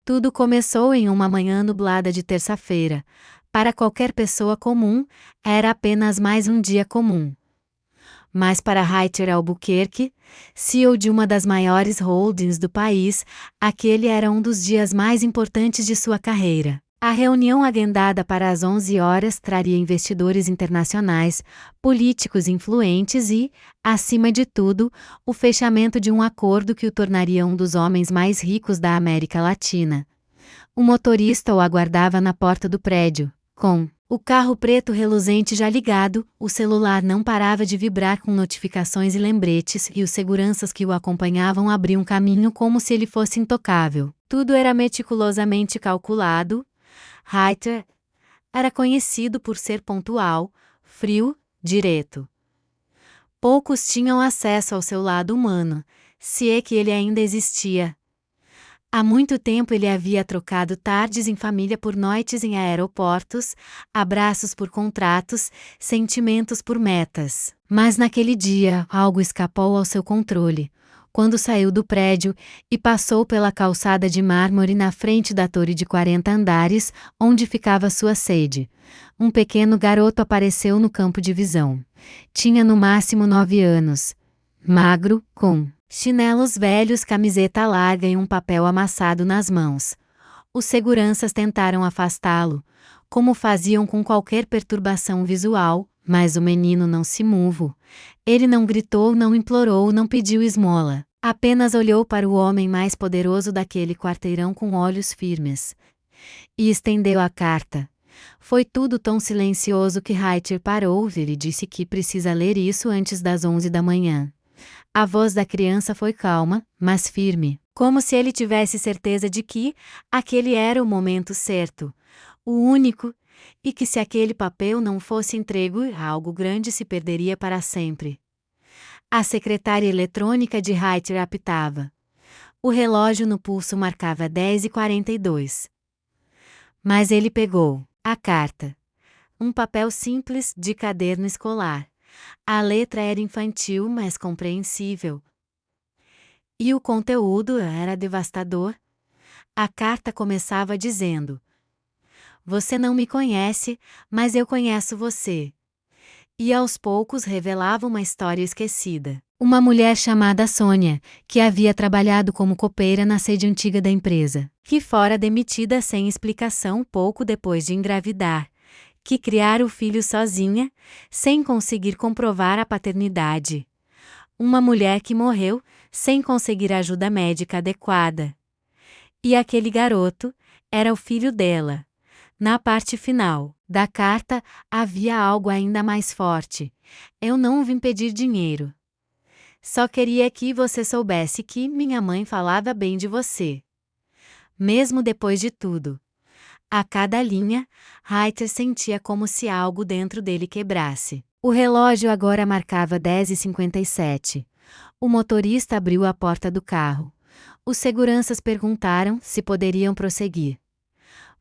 Tudo começou em uma manhã nublada de terça-feira. Para qualquer pessoa comum, era apenas mais um dia comum. Mas para Heather Albuquerque, CEO de uma das maiores holdings do país, aquele era um dos dias mais importantes de sua carreira. A reunião agendada para as 11 horas traria investidores internacionais, políticos influentes e, acima de tudo, o fechamento de um acordo que o tornaria um dos homens mais ricos da América Latina. O motorista o aguardava na porta do prédio, com o carro preto reluzente já ligado, o celular não parava de vibrar com notificações e lembretes e os seguranças que o acompanhavam abriam caminho como se ele fosse intocável. Tudo era meticulosamente calculado. Heather era conhecido por ser pontual, frio, direto. Poucos tinham acesso ao seu lado humano, se é que ele ainda existia. Há muito tempo ele havia trocado tardes em família por noites em aeroportos, abraços por contratos, sentimentos por metas. Mas naquele dia, algo escapou ao seu controle. Quando saiu do prédio e passou pela calçada de mármore na frente da torre de 40 andares, onde ficava sua sede, um pequeno garoto apareceu no campo de visão. Tinha no máximo 9 anos. Magro, com chinelos velhos, camiseta larga e um papel amassado nas mãos. Os seguranças tentaram afastá-lo, como faziam com qualquer perturbação visual, mas o menino não se moveu. Ele não gritou, não implorou, não pediu esmola. Apenas olhou para o homem mais poderoso daquele quarteirão com olhos firmes. E estendeu a carta. Foi tudo tão silencioso que Heather parou e disse que precisa ler isso antes das 11 da manhã. A voz da criança foi calma, mas firme, como se ele tivesse certeza de que aquele era o momento certo, o único, e que se aquele papel não fosse entregue, algo grande se perderia para sempre. A secretária eletrônica de Heather apitava. O relógio no pulso marcava 10h42. Mas ele pegou a carta. Um papel simples de caderno escolar. A letra era infantil, mas compreensível. E o conteúdo era devastador. A carta começava dizendo: "Você não me conhece, mas eu conheço você." E aos poucos revelava uma história esquecida. Uma mulher chamada Sônia, que havia trabalhado como copeira na sede antiga da empresa, que fora demitida sem explicação pouco depois de engravidar, que criara o filho sozinha, sem conseguir comprovar a paternidade. Uma mulher que morreu, sem conseguir ajuda médica adequada. E aquele garoto era o filho dela. Na parte final da carta, havia algo ainda mais forte. "Eu não vim pedir dinheiro. Só queria que você soubesse que minha mãe falava bem de você." Mesmo depois de tudo. A cada linha, Heather sentia como se algo dentro dele quebrasse. O relógio agora marcava 10h57. O motorista abriu a porta do carro. Os seguranças perguntaram se poderiam prosseguir.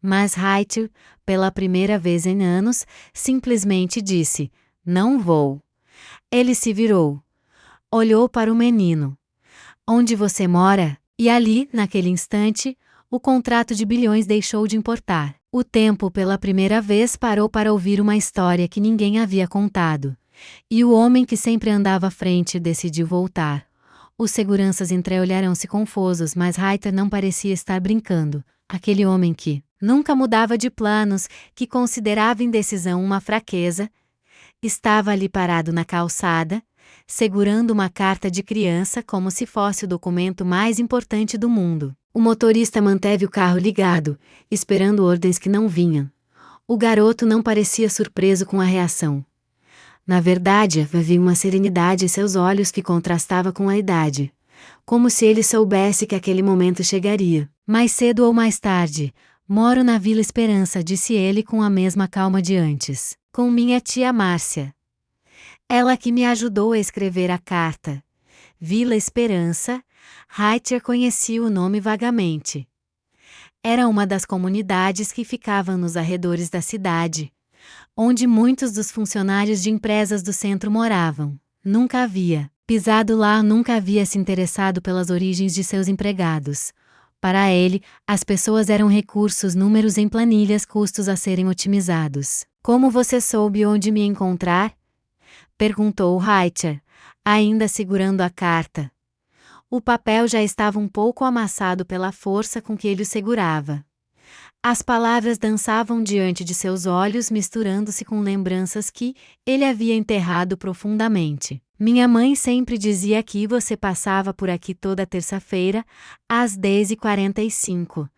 Mas Heather, pela primeira vez em anos, simplesmente disse: "Não vou." Ele se virou. Olhou para o menino. "Onde você mora?" E ali, naquele instante, o contrato de bilhões deixou de importar. O tempo pela primeira vez parou para ouvir uma história que ninguém havia contado. E o homem que sempre andava à frente decidiu voltar. Os seguranças entreolharam-se confusos, mas Heather não parecia estar brincando. Aquele homem que nunca mudava de planos, que considerava indecisão uma fraqueza, estava ali parado na calçada, segurando uma carta de criança como se fosse o documento mais importante do mundo. O motorista manteve o carro ligado, esperando ordens que não vinham. O garoto não parecia surpreso com a reação. Na verdade, havia uma serenidade em seus olhos que contrastava com a idade. Como se ele soubesse que aquele momento chegaria. "Mais cedo ou mais tarde, moro na Vila Esperança", disse ele com a mesma calma de antes. "Com minha tia Márcia. Ela que me ajudou a escrever a carta." Vila Esperança, Heather conhecia o nome vagamente. Era uma das comunidades que ficavam nos arredores da cidade, onde muitos dos funcionários de empresas do centro moravam. Nunca havia pisado lá, nunca havia se interessado pelas origens de seus empregados. Para ele, as pessoas eram recursos, números em planilhas, custos a serem otimizados. Como você soube onde me encontrar? Perguntou Rachel, ainda segurando a carta. O papel já estava um pouco amassado pela força com que ele o segurava. As palavras dançavam diante de seus olhos, misturando-se com lembranças que ele havia enterrado profundamente. Minha mãe sempre dizia que você passava por aqui toda terça-feira, às 10h45.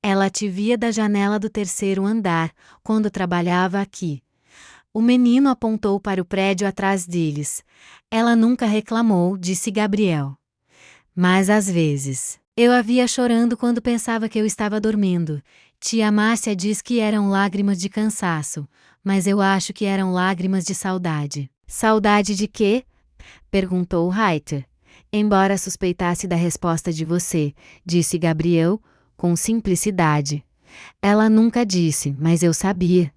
Ela te via da janela do terceiro andar, quando trabalhava aqui. O menino apontou para o prédio atrás deles. Ela nunca reclamou, disse Gabriel. Mas às vezes, eu a via chorando quando pensava que eu estava dormindo. Tia Márcia diz que eram lágrimas de cansaço, mas eu acho que eram lágrimas de saudade. Saudade de quê? Perguntou Rachel. Embora suspeitasse da resposta de você, disse Gabriel, com simplicidade. Ela nunca disse, mas eu sabia.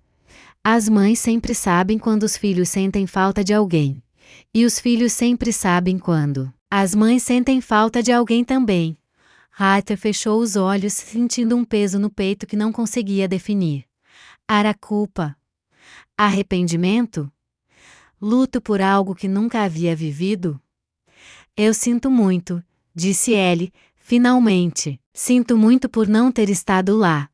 As mães sempre sabem quando os filhos sentem falta de alguém. E os filhos sempre sabem quando as mães sentem falta de alguém também. Rachel fechou os olhos, sentindo um peso no peito que não conseguia definir. Era culpa? Arrependimento? Luto por algo que nunca havia vivido? Eu sinto muito, disse ele, finalmente. Sinto muito por não ter estado lá.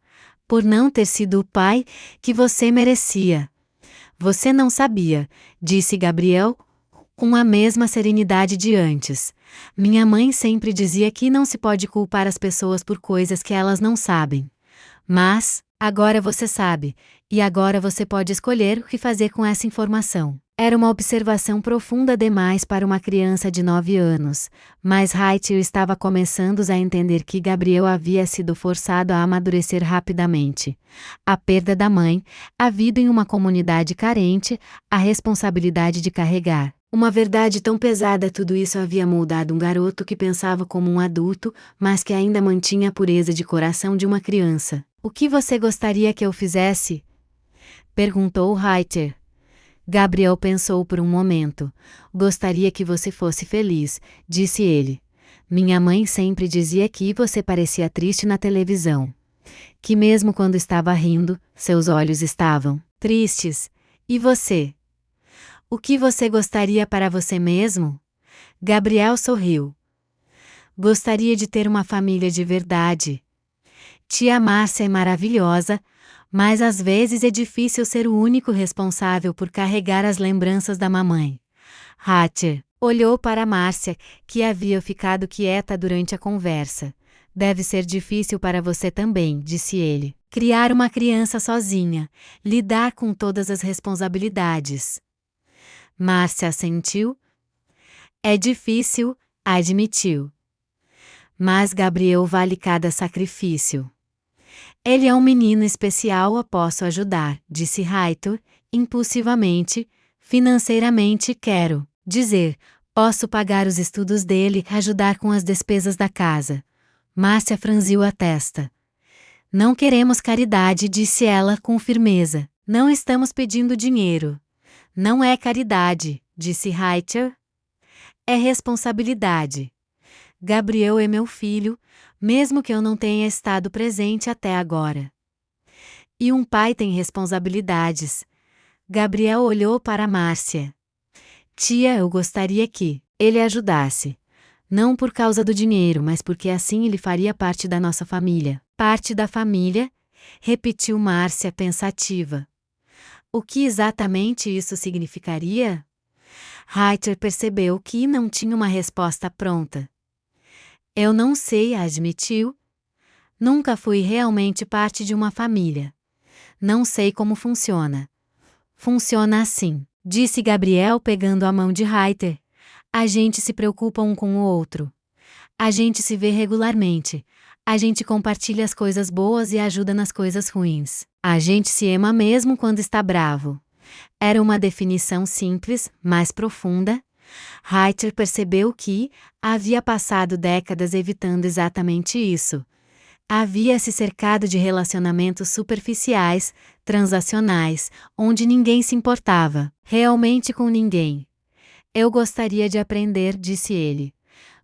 Por não ter sido o pai que você merecia. Você não sabia, disse Gabriel, com a mesma serenidade de antes. Minha mãe sempre dizia que não se pode culpar as pessoas por coisas que elas não sabem. Mas, agora você sabe, e agora você pode escolher o que fazer com essa informação. Era uma observação profunda demais para uma criança de 9 anos, mas Rachel estava começando a entender que Gabriel havia sido forçado a amadurecer rapidamente. A perda da mãe, a vida em uma comunidade carente, a responsabilidade de carregar uma verdade tão pesada, tudo isso havia moldado um garoto que pensava como um adulto, mas que ainda mantinha a pureza de coração de uma criança. O que você gostaria que eu fizesse? Perguntou Rachel. Gabriel pensou por um momento. Gostaria que você fosse feliz, disse ele. Minha mãe sempre dizia que você parecia triste na televisão. Que mesmo quando estava rindo, seus olhos estavam tristes. E você? O que você gostaria para você mesmo? Gabriel sorriu. Gostaria de ter uma família de verdade. Tia Márcia é maravilhosa, mas às vezes é difícil ser o único responsável por carregar as lembranças da mamãe. Rachel olhou para Márcia, que havia ficado quieta durante a conversa. Deve ser difícil para você também, disse ele. Criar uma criança sozinha, lidar com todas as responsabilidades. Márcia assentiu. É difícil, admitiu. Mas Gabriel vale cada sacrifício. Ele é um menino especial, eu posso ajudar, disse Rachel, impulsivamente. Financeiramente quero dizer, posso pagar os estudos dele, ajudar com as despesas da casa. Márcia franziu a testa. Não queremos caridade, disse ela com firmeza. Não estamos pedindo dinheiro. Não é caridade, disse Rachel. É responsabilidade. Gabriel é meu filho, mesmo que eu não tenha estado presente até agora. E um pai tem responsabilidades. Gabriel olhou para Márcia. Tia, eu gostaria que ele ajudasse. Não por causa do dinheiro, mas porque assim ele faria parte da nossa família. Parte da família? Repetiu Márcia pensativa. O que exatamente isso significaria? Rachel percebeu que não tinha uma resposta pronta. Eu não sei, admitiu. Nunca fui realmente parte de uma família. Não sei como funciona. Funciona assim, disse Gabriel pegando a mão de Rachel. A gente se preocupa um com o outro. A gente se vê regularmente. A gente compartilha as coisas boas e ajuda nas coisas ruins. A gente se ama mesmo quando está bravo. Era uma definição simples, mas profunda. Rachel percebeu que havia passado décadas evitando exatamente isso. Havia se cercado de relacionamentos superficiais, transacionais, onde ninguém se importava, realmente com ninguém. Eu gostaria de aprender, disse ele.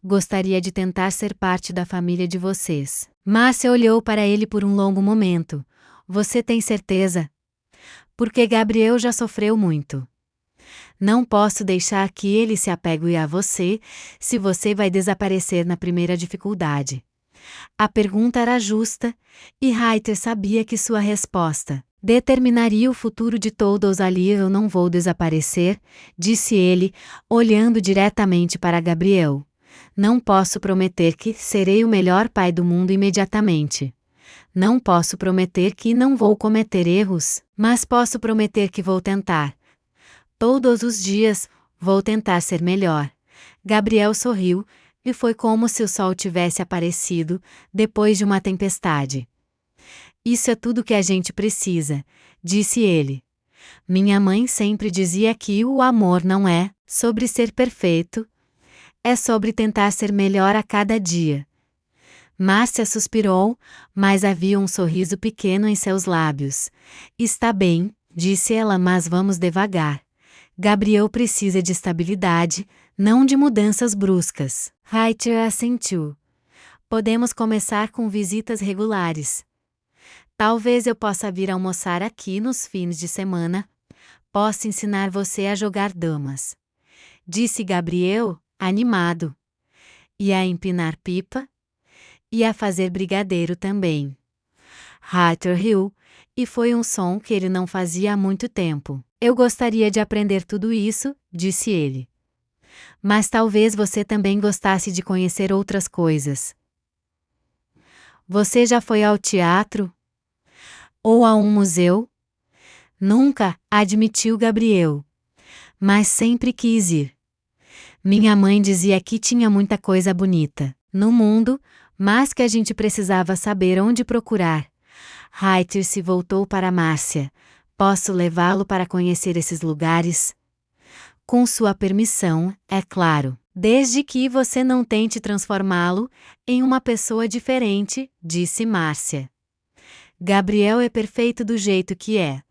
gostaria de tentar ser parte da família de vocês. Márcia olhou para ele por um longo momento. Você tem certeza? Porque Gabriel já sofreu muito. Não posso deixar que ele se apegue a você, se você vai desaparecer na primeira dificuldade. A pergunta era justa, e Reiter sabia que sua resposta determinaria o futuro de todos ali. Eu não vou desaparecer, disse ele, olhando diretamente para Gabriel. Não posso prometer que serei o melhor pai do mundo imediatamente. Não posso prometer que não vou cometer erros, mas posso prometer que vou tentar. Todos os dias, vou tentar ser melhor. Gabriel sorriu, e foi como se o sol tivesse aparecido, depois de uma tempestade. Isso é tudo que a gente precisa, disse ele. Minha mãe sempre dizia que o amor não é sobre ser perfeito, é sobre tentar ser melhor a cada dia. Márcia suspirou, mas havia um sorriso pequeno em seus lábios. Está bem, disse ela, mas vamos devagar. Gabriel precisa de estabilidade, não de mudanças bruscas. Reiter assentiu. Podemos começar com visitas regulares. Talvez eu possa vir almoçar aqui nos fins de semana. Posso ensinar você a jogar damas. Disse Gabriel, animado. E a empinar pipa? E a fazer brigadeiro também. Reiter riu, e foi um som que ele não fazia há muito tempo. Eu gostaria de aprender tudo isso, disse ele. Mas talvez você também gostasse de conhecer outras coisas. Você já foi ao teatro? Ou a um museu? Nunca, admitiu Gabriel. Mas sempre quis ir. Minha mãe dizia que tinha muita coisa bonita no mundo, mas que a gente precisava saber onde procurar. Reiter se voltou para Márcia. Posso levá-lo para conhecer esses lugares? Com sua permissão, é claro. Desde que você não tente transformá-lo em uma pessoa diferente, disse Márcia. Gabriel é perfeito do jeito que é.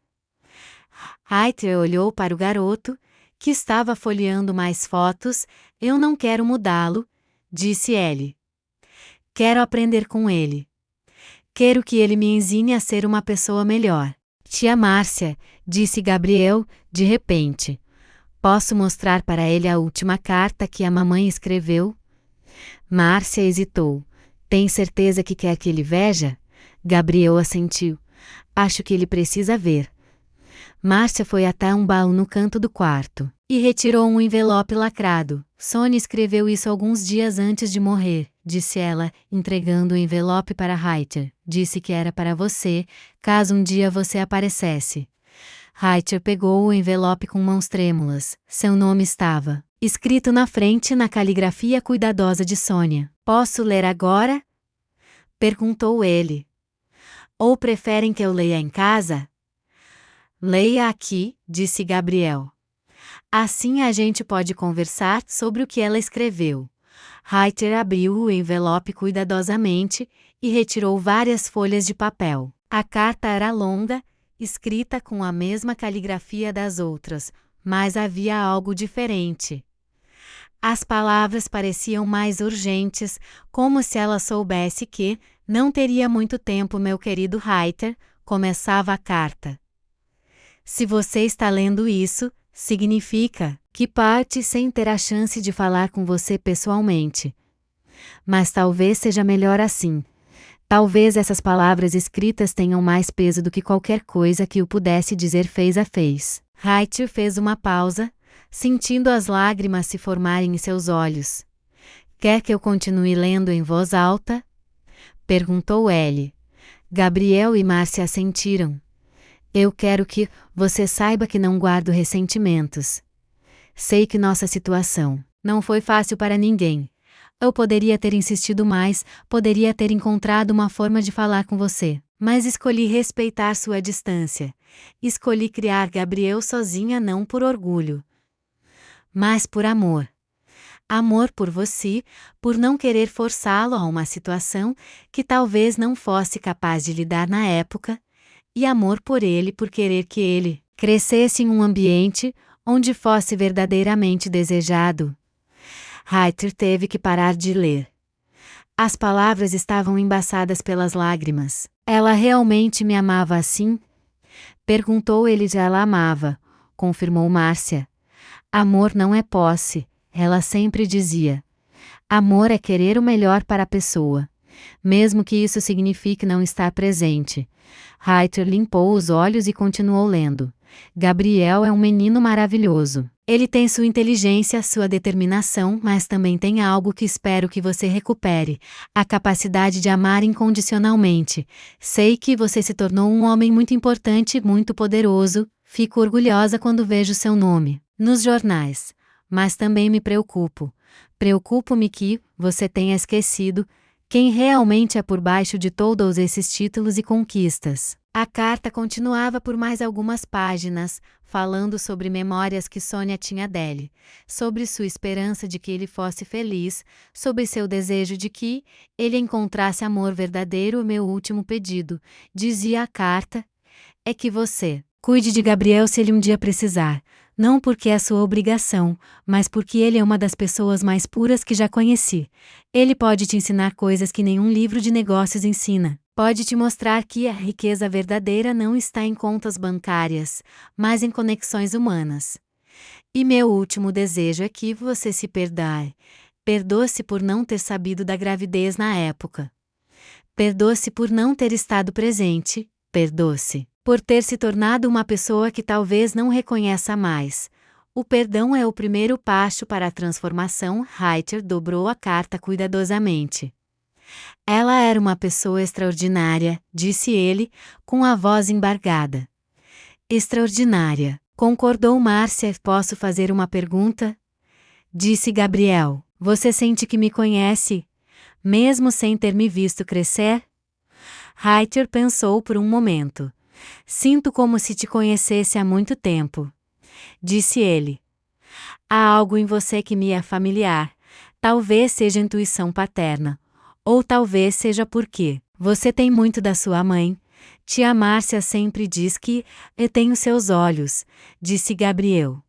Reiter olhou para o garoto, que estava folheando mais fotos. Eu não quero mudá-lo, disse ele. Quero aprender com ele. Quero que ele me ensine a ser uma pessoa melhor. Tia Márcia, disse Gabriel, de repente. Posso mostrar para ele a última carta que a mamãe escreveu? Márcia hesitou. Tem certeza que quer que ele veja? Gabriel assentiu. Acho que ele precisa ver. Márcia foi até um baú no canto do quarto e retirou um envelope lacrado. Sônia escreveu isso alguns dias antes de morrer, disse ela, entregando o envelope para Reiter. Disse que era para você, caso um dia você aparecesse. Reiter pegou o envelope com mãos trêmulas. Seu nome estava escrito na frente na caligrafia cuidadosa de Sônia. Posso ler agora? Perguntou ele. Ou preferem que eu leia em casa? Leia aqui, disse Gabriel. Assim a gente pode conversar sobre o que ela escreveu. Reiter abriu o envelope cuidadosamente e retirou várias folhas de papel. A carta era longa, escrita com a mesma caligrafia das outras, mas havia algo diferente. As palavras pareciam mais urgentes, como se ela soubesse que não teria muito tempo. Meu querido Reiter, começava a carta. Se você está lendo isso, significa que parte sem ter a chance de falar com você pessoalmente. Mas talvez seja melhor assim. Talvez essas palavras escritas tenham mais peso do que qualquer coisa que eu pudesse dizer fez. Reiter fez uma pausa, sentindo as lágrimas se formarem em seus olhos. Quer que eu continue lendo em voz alta? Perguntou ele. Gabriel e Márcia assentiram. Eu quero que você saiba que não guardo ressentimentos. Sei que nossa situação não foi fácil para ninguém. Eu poderia ter insistido mais, poderia ter encontrado uma forma de falar com você, mas escolhi respeitar sua distância. Escolhi criar Gabriel sozinha não por orgulho, mas por amor. Amor por você, por não querer forçá-lo a uma situação que talvez não fosse capaz de lidar na época, e amor por ele por querer que ele crescesse em um ambiente onde fosse verdadeiramente desejado. Reiter teve que parar de ler. As palavras estavam embaçadas pelas lágrimas. Ela realmente me amava assim? Perguntou ele. Ela amava, confirmou Márcia. Amor não é posse, ela sempre dizia. Amor é querer o melhor para a pessoa, mesmo que isso signifique não estar presente. Reiter limpou os olhos e continuou lendo. Gabriel é um menino maravilhoso. Ele tem sua inteligência, sua determinação, mas também tem algo que espero que você recupere: a capacidade de amar incondicionalmente. Sei que você se tornou um homem muito importante, muito poderoso. Fico orgulhosa quando vejo seu nome nos jornais. Mas também me preocupo. Preocupo-me que você tenha esquecido quem realmente é por baixo de todos esses títulos e conquistas. A carta continuava por mais algumas páginas, falando sobre memórias que Sônia tinha dele, sobre sua esperança de que ele fosse feliz, sobre seu desejo de que ele encontrasse amor verdadeiro. Meu último pedido, dizia a carta, é que você cuide de Gabriel se ele um dia precisar, não porque é sua obrigação, mas porque ele é uma das pessoas mais puras que já conheci. Ele pode te ensinar coisas que nenhum livro de negócios ensina. Pode te mostrar que a riqueza verdadeira não está em contas bancárias, mas em conexões humanas. E meu último desejo é que você se perdoe. Perdoe-se por não ter sabido da gravidez na época. Perdoe-se por não ter estado presente. Perdoe-se por ter se tornado uma pessoa que talvez não reconheça mais. O perdão é o primeiro passo para a transformação. Reiter dobrou a carta cuidadosamente. Ela era uma pessoa extraordinária, disse ele, com a voz embargada. Extraordinária, concordou Márcia. Posso fazer uma pergunta? Disse Gabriel. Você sente que me conhece, mesmo sem ter me visto crescer? Reiter pensou por um momento. Sinto como se te conhecesse há muito tempo, disse ele. Há algo em você que me é familiar. Talvez seja intuição paterna. Ou talvez seja porque você tem muito da sua mãe. Tia Márcia sempre diz que eu tenho seus olhos, disse Gabriel.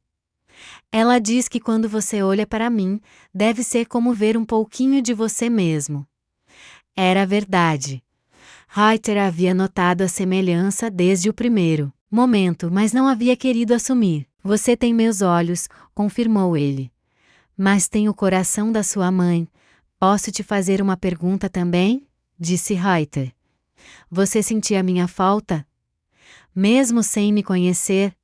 Ela diz que quando você olha para mim, deve ser como ver um pouquinho de você mesmo. Era verdade. Reiter havia notado a semelhança desde o primeiro momento, mas não havia querido assumir. Você tem meus olhos, confirmou ele. Mas tem o coração da sua mãe. Posso te fazer uma pergunta também? Disse Reiter. Você sentia minha falta? Mesmo sem me conhecer?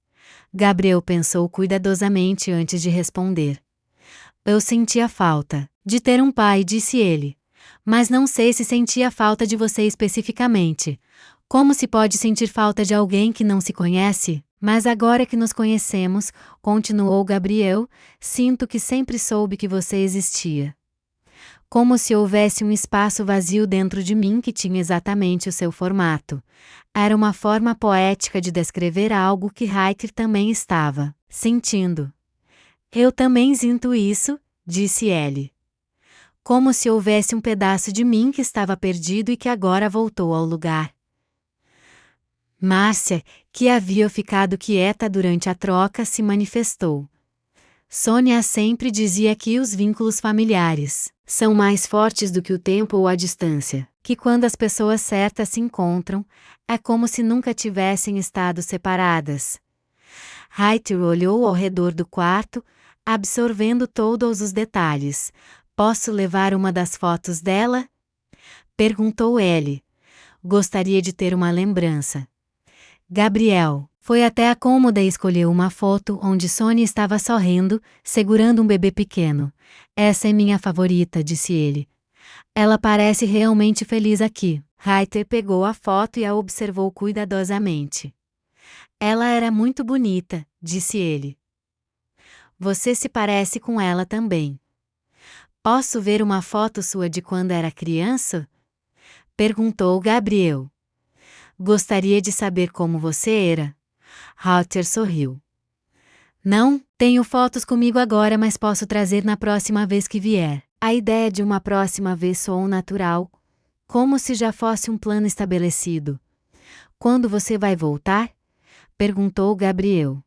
Gabriel pensou cuidadosamente antes de responder. Eu sentia falta de ter um pai, disse ele. Mas não sei se sentia falta de você especificamente. Como se pode sentir falta de alguém que não se conhece? Mas agora que nos conhecemos, continuou Gabriel, sinto que sempre soube que você existia. Como se houvesse um espaço vazio dentro de mim que tinha exatamente o seu formato. Era uma forma poética de descrever algo que Reiter também estava sentindo. Eu também sinto isso, disse ele. Como se houvesse um pedaço de mim que estava perdido e que agora voltou ao lugar. Márcia, que havia ficado quieta durante a troca, se manifestou. Sônia sempre dizia que os vínculos familiares são mais fortes do que o tempo ou a distância, que quando as pessoas certas se encontram, é como se nunca tivessem estado separadas. Reiter olhou ao redor do quarto, absorvendo todos os detalhes. Posso levar uma das fotos dela? Perguntou ele. Gostaria de ter uma lembrança. Gabriel foi até a cômoda e escolheu uma foto onde Sônia estava sorrindo, segurando um bebê pequeno. Essa é minha favorita, disse ele. Ela parece realmente feliz aqui. Reiter pegou a foto e a observou cuidadosamente. Ela era muito bonita, disse ele. Você se parece com ela também. Posso ver uma foto sua de quando era criança? Perguntou Gabriel. Gostaria de saber como você era. Reiter sorriu. Não, tenho fotos comigo agora, mas posso trazer na próxima vez que vier. A ideia de uma próxima vez soou natural, como se já fosse um plano estabelecido. Quando você vai voltar? Perguntou Gabriel.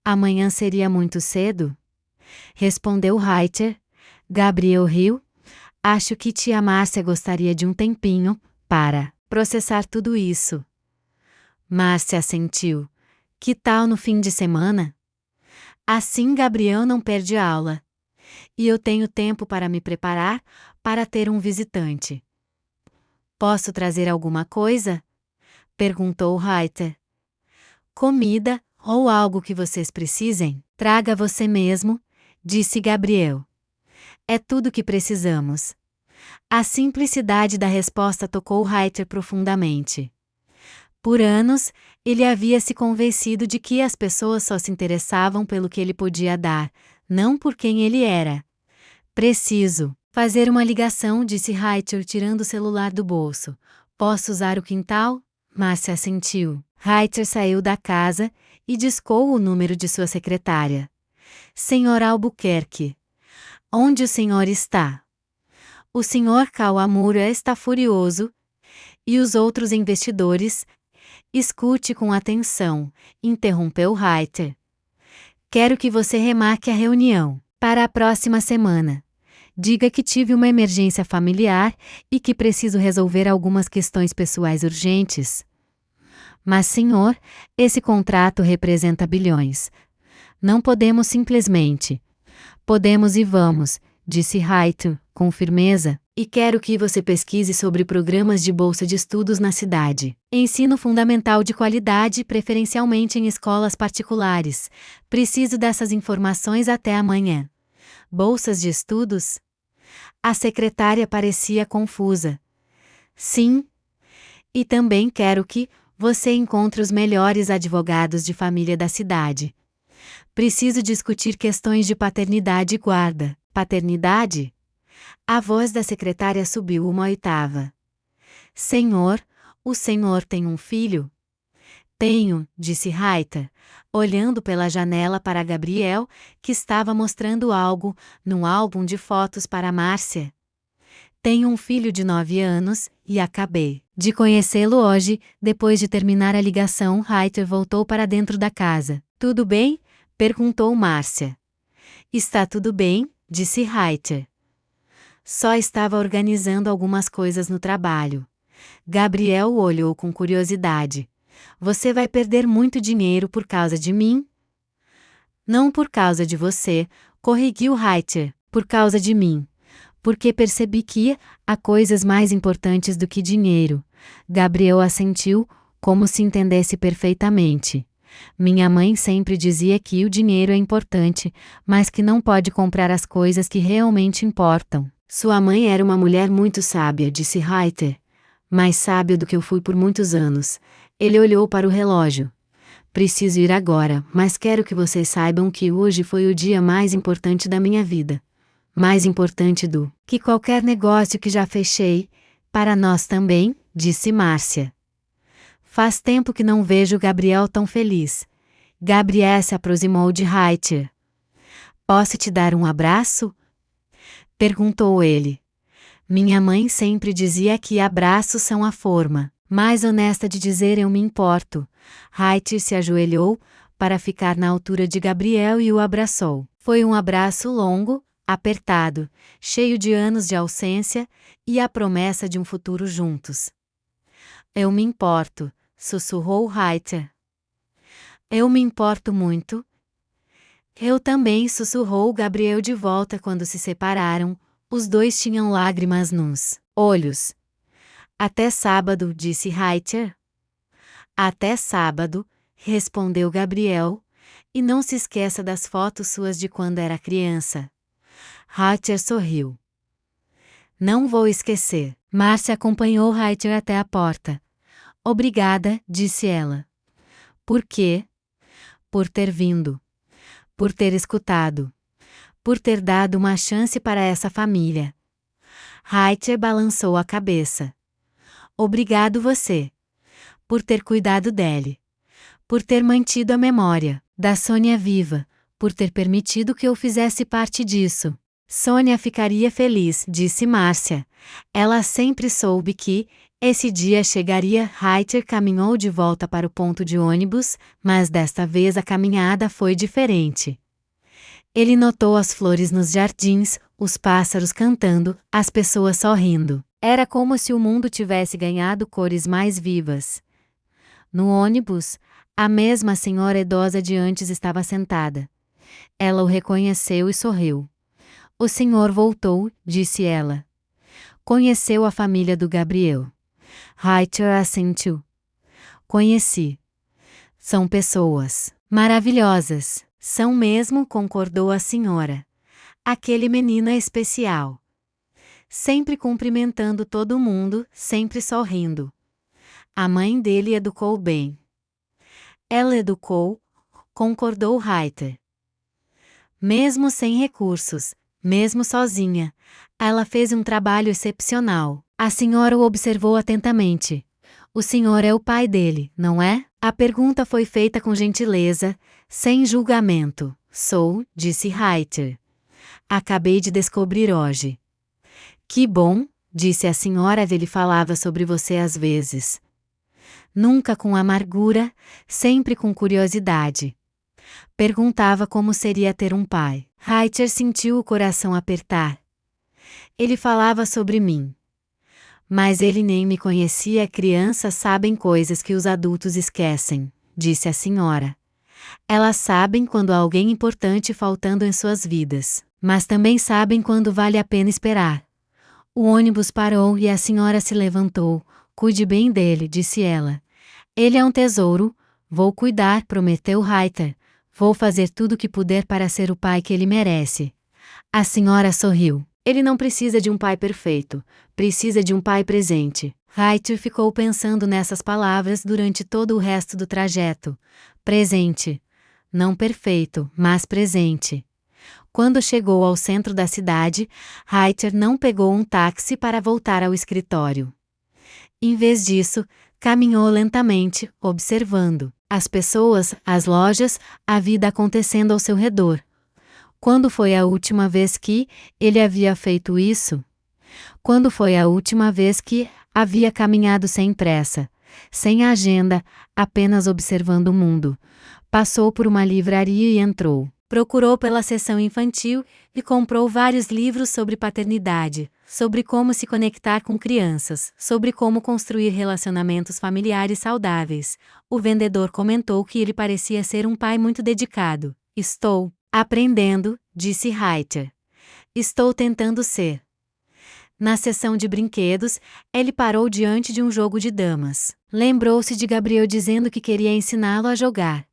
Amanhã seria muito cedo? Respondeu Reiter. Gabriel riu. Acho que tia Márcia gostaria de um tempinho para processar tudo isso. Márcia assentiu. Que tal no fim de semana? Assim Gabriel não perde a aula. E eu tenho tempo para me preparar para ter um visitante. Posso trazer alguma coisa? Perguntou Reiter. Comida ou algo que vocês precisem? Traga você mesmo, disse Gabriel. É tudo que precisamos. A simplicidade da resposta tocou Reiter profundamente. Por anos, ele havia se convencido de que as pessoas só se interessavam pelo que ele podia dar, não por quem ele era. Preciso fazer uma ligação, disse Reiter tirando o celular do bolso. Posso usar o quintal? Márcia assentiu. Reiter saiu da casa e discou o número de sua secretária. Senhor Albuquerque. Onde o senhor está? O senhor Kawamura está furioso. E os outros investidores? Escute com atenção, interrompeu Reiter. Quero que você remarque a reunião para a próxima semana. Diga que tive uma emergência familiar e que preciso resolver algumas questões pessoais urgentes. Mas, senhor, esse contrato representa bilhões. Não podemos simplesmente. Podemos e vamos, disse Reiter, com firmeza, e quero que você pesquise sobre programas de bolsa de estudos na cidade. Ensino fundamental de qualidade, preferencialmente em escolas particulares. Preciso dessas informações até amanhã. Bolsas de estudos? A secretária parecia confusa. Sim. E também quero que você encontre os melhores advogados de família da cidade. Preciso discutir questões de paternidade e guarda. Paternidade? A voz da secretária subiu uma oitava. Senhor, o senhor tem um filho? Tenho, disse Reiter, olhando pela janela para Gabriel, que estava mostrando algo num álbum de fotos para Márcia. Tenho um filho de 9 anos, e acabei de conhecê-lo hoje. Depois de terminar a ligação, Reiter voltou para dentro da casa. Tudo bem? Perguntou Márcia. Está tudo bem, disse Reiter. Só estava organizando algumas coisas no trabalho. Gabriel o olhou com curiosidade. Você vai perder muito dinheiro por causa de mim? Não por causa de você, corrigiu Reiter, por causa de mim. Porque percebi que há coisas mais importantes do que dinheiro. Gabriel assentiu, como se entendesse perfeitamente. Minha mãe sempre dizia que o dinheiro é importante, mas que não pode comprar as coisas que realmente importam. Sua mãe era uma mulher muito sábia, disse Reiter. Mais sábia do que eu fui por muitos anos. Ele olhou para o relógio. Preciso ir agora, mas quero que vocês saibam que hoje foi o dia mais importante da minha vida. Mais importante do que qualquer negócio que já fechei. Para nós também, disse Márcia. Faz tempo que não vejo Gabriel tão feliz. Gabriel se aproximou de Reiter. Posso te dar um abraço? Perguntou ele. Minha mãe sempre dizia que abraços são a forma mais honesta de dizer eu me importo. Reiter se ajoelhou para ficar na altura de Gabriel e o abraçou. Foi um abraço longo, apertado, cheio de anos de ausência e a promessa de um futuro juntos. Eu me importo, sussurrou Reiter. Eu me importo muito. Eu também, sussurrou Gabriel de volta quando se separaram. Os dois tinham lágrimas nos olhos. Até sábado, disse Reiter. Até sábado, respondeu Gabriel, e não se esqueça das fotos suas de quando era criança. Reiter sorriu. Não vou esquecer. Márcia acompanhou Reiter até a porta. Obrigada, disse ela. Por quê? Por ter vindo. Por ter escutado. Por ter dado uma chance para essa família. Reiter balançou a cabeça. Obrigado você. Por ter cuidado dele. Por ter mantido a memória da Sônia viva. Por ter permitido que eu fizesse parte disso. Sônia ficaria feliz, disse Márcia. Ela sempre soube que esse dia chegaria. Reiter caminhou de volta para o ponto de ônibus, mas desta vez a caminhada foi diferente. Ele notou as flores nos jardins, os pássaros cantando, as pessoas sorrindo. Era como se o mundo tivesse ganhado cores mais vivas. No ônibus, a mesma senhora idosa de antes estava sentada. Ela o reconheceu e sorriu. O senhor voltou, disse ela. Conheceu a família do Gabriel. Reiter assentiu. Conheci. São pessoas maravilhosas. São mesmo, concordou a senhora. Aquele menino é especial. Sempre cumprimentando todo mundo, sempre sorrindo. A mãe dele educou bem. Ela educou, concordou Reiter. Mesmo sem recursos, mesmo sozinha, ela fez um trabalho excepcional. A senhora o observou atentamente. O senhor é o pai dele, não é? A pergunta foi feita com gentileza, sem julgamento. Sou, disse Reiter. Acabei de descobrir hoje. Que bom, disse a senhora. Ele falava sobre você às vezes. Nunca com amargura, sempre com curiosidade. Perguntava como seria ter um pai. Reiter sentiu o coração apertar. Ele falava sobre mim. Mas ele nem me conhecia. Crianças sabem coisas que os adultos esquecem, disse a senhora. Elas sabem quando há alguém importante faltando em suas vidas, mas também sabem quando vale a pena esperar. O ônibus parou e a senhora se levantou. Cuide bem dele, disse ela. Ele é um tesouro. Vou cuidar, prometeu Reiter. Vou fazer tudo o que puder para ser o pai que ele merece. A senhora sorriu. Ele não precisa de um pai perfeito, precisa de um pai presente. Reiter ficou pensando nessas palavras durante todo o resto do trajeto. Presente. Não perfeito, mas presente. Quando chegou ao centro da cidade, Reiter não pegou um táxi para voltar ao escritório. Em vez disso, caminhou lentamente, observando as pessoas, as lojas, a vida acontecendo ao seu redor. Quando foi a última vez que ele havia feito isso? Quando foi a última vez que havia caminhado sem pressa, sem agenda, apenas observando o mundo? Passou por uma livraria e entrou. Procurou pela seção infantil e comprou vários livros sobre paternidade, sobre como se conectar com crianças, sobre como construir relacionamentos familiares saudáveis. O vendedor comentou que ele parecia ser um pai muito dedicado. Estou aprendendo, disse Reiter. Estou tentando ser. Na seção de brinquedos, ele parou diante de um jogo de damas. Lembrou-se de Gabriel dizendo que queria ensiná-lo a jogar.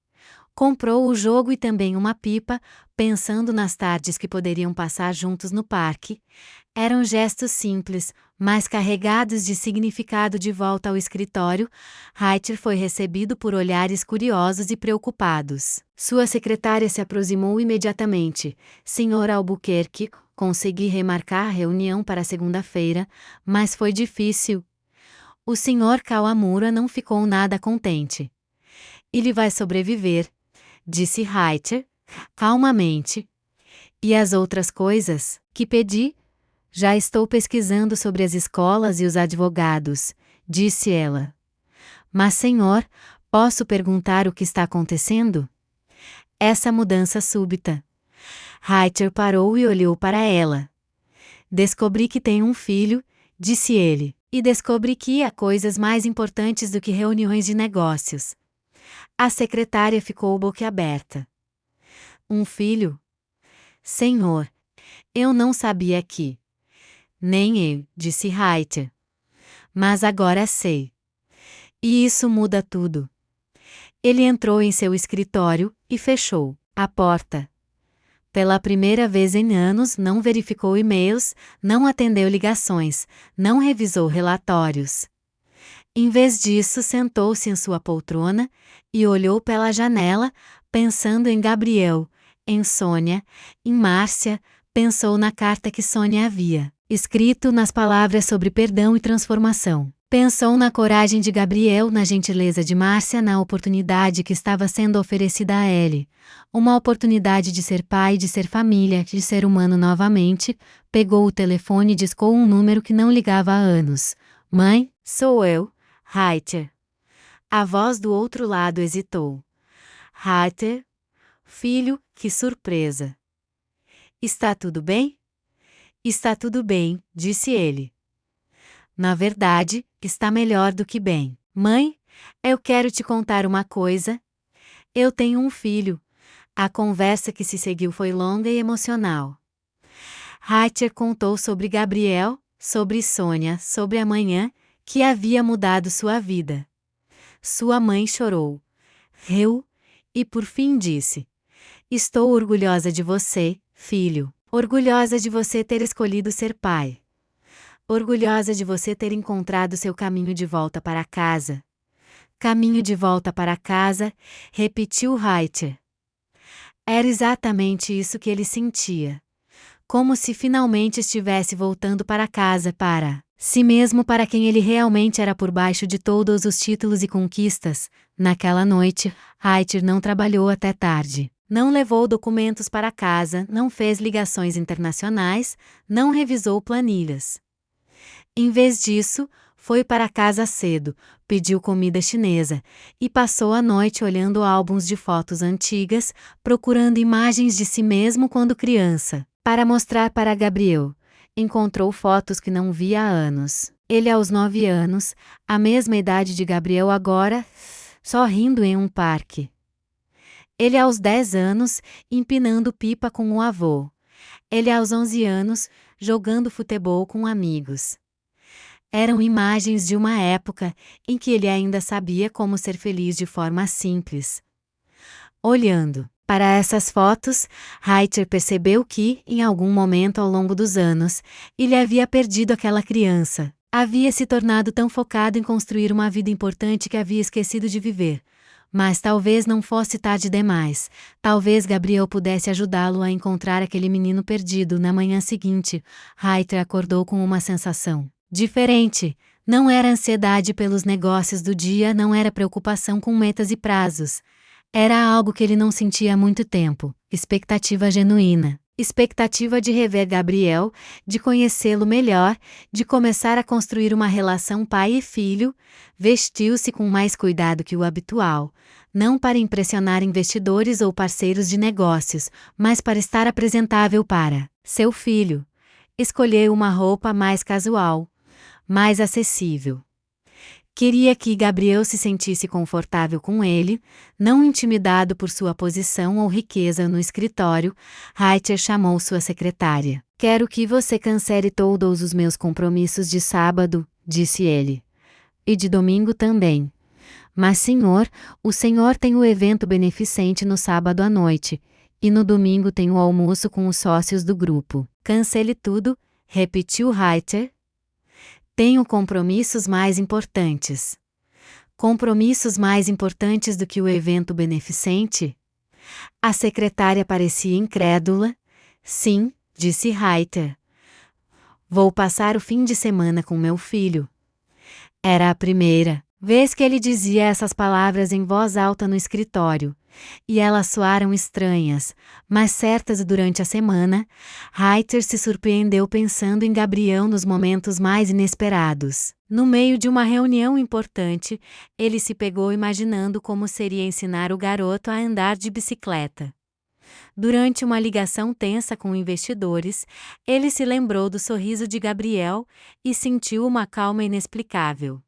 Comprou o jogo e também uma pipa, pensando nas tardes que poderiam passar juntos no parque. Eram gestos simples, mas carregados de significado. De volta ao escritório, Reiter foi recebido por olhares curiosos e preocupados. Sua secretária se aproximou imediatamente. Senhora Albuquerque, consegui remarcar a reunião para segunda-feira, mas foi difícil. O senhor Kawamura não ficou nada contente. Ele vai sobreviver, disse Reiter, calmamente. E as outras coisas que pedi? Já estou pesquisando sobre as escolas e os advogados, disse ela. Mas, senhor, posso perguntar o que está acontecendo? Essa mudança súbita. Reiter parou e olhou para ela. Descobri que tenho um filho, disse ele, e descobri que há coisas mais importantes do que reuniões de negócios. A secretária ficou boquiaberta. Um filho? Senhor, eu não sabia que. Nem eu, disse Reiter. Mas agora sei. E isso muda tudo. Ele entrou em seu escritório e fechou a porta. Pela primeira vez em anos, não verificou e-mails, não atendeu ligações, não revisou relatórios. Em vez disso, sentou-se em sua poltrona e olhou pela janela, pensando em Gabriel, em Sônia, em Márcia. Pensou na carta que Sônia havia escrito, nas palavras sobre perdão e transformação. Pensou na coragem de Gabriel, na gentileza de Márcia, na oportunidade que estava sendo oferecida a ele. Uma oportunidade de ser pai, de ser família, de ser humano novamente. Pegou o telefone e discou um número que não ligava há anos. Mãe, sou eu, Reiter. A voz do outro lado hesitou. Reiter? Filho, que surpresa. Está tudo bem? Está tudo bem, disse ele. Na verdade, está melhor do que bem. Mãe, eu quero te contar uma coisa. Eu tenho um filho. A conversa que se seguiu foi longa e emocional. Reiter contou sobre Gabriel, sobre Sônia, sobre a manhã que havia mudado sua vida. Sua mãe chorou, riu e por fim disse: Estou orgulhosa de você, filho. Orgulhosa de você ter escolhido ser pai. Orgulhosa de você ter encontrado seu caminho de volta para casa. Caminho de volta para casa, repetiu Reiter. Era exatamente isso que ele sentia. Como se finalmente estivesse voltando para casa para si mesmo, para quem ele realmente era por baixo de todos os títulos e conquistas. Naquela noite, Reiter não trabalhou até tarde. Não levou documentos para casa, não fez ligações internacionais, não revisou planilhas. Em vez disso, foi para casa cedo, pediu comida chinesa e passou a noite olhando álbuns de fotos antigas, procurando imagens de si mesmo quando criança, para mostrar para Gabriel. Encontrou fotos que não via há anos. Ele aos 9 anos, a mesma idade de Gabriel agora, sorrindo em um parque. Ele aos 10 anos, empinando pipa com o avô. Ele aos 11 anos, jogando futebol com amigos. Eram imagens de uma época em que ele ainda sabia como ser feliz de forma simples. Olhando para essas fotos, Reiter percebeu que, em algum momento ao longo dos anos, ele havia perdido aquela criança. Havia se tornado tão focado em construir uma vida importante que havia esquecido de viver. Mas talvez não fosse tarde demais. Talvez Gabriel pudesse ajudá-lo a encontrar aquele menino perdido. Na manhã seguinte, Reiter acordou com uma sensação diferente. Não era ansiedade pelos negócios do dia, não era preocupação com metas e prazos. Era algo que ele não sentia há muito tempo. Expectativa genuína. Expectativa de rever Gabriel, de conhecê-lo melhor, de começar a construir uma relação pai e filho. Vestiu-se com mais cuidado que o habitual, não para impressionar investidores ou parceiros de negócios, mas para estar apresentável para seu filho. Escolheu uma roupa mais casual, mais acessível. Queria que Gabriel se sentisse confortável com ele, não intimidado por sua posição ou riqueza no escritório. Reiter chamou sua secretária. Quero que você cancele todos os meus compromissos de sábado, disse ele. E de domingo também. Mas senhor, o senhor tem o evento beneficente no sábado à noite, e no domingo tem o almoço com os sócios do grupo. Cancele tudo, repetiu Reiter. Tenho compromissos mais importantes. Compromissos mais importantes do que o evento beneficente? A secretária parecia incrédula. Sim, disse Reiter. Vou passar o fim de semana com meu filho. Era a primeira vez que ele dizia essas palavras em voz alta no escritório, e elas soaram estranhas, mas certas. Durante a semana, Reiter se surpreendeu pensando em Gabriel nos momentos mais inesperados. No meio de uma reunião importante, ele se pegou imaginando como seria ensinar o garoto a andar de bicicleta. Durante uma ligação tensa com investidores, ele se lembrou do sorriso de Gabriel e sentiu uma calma inexplicável.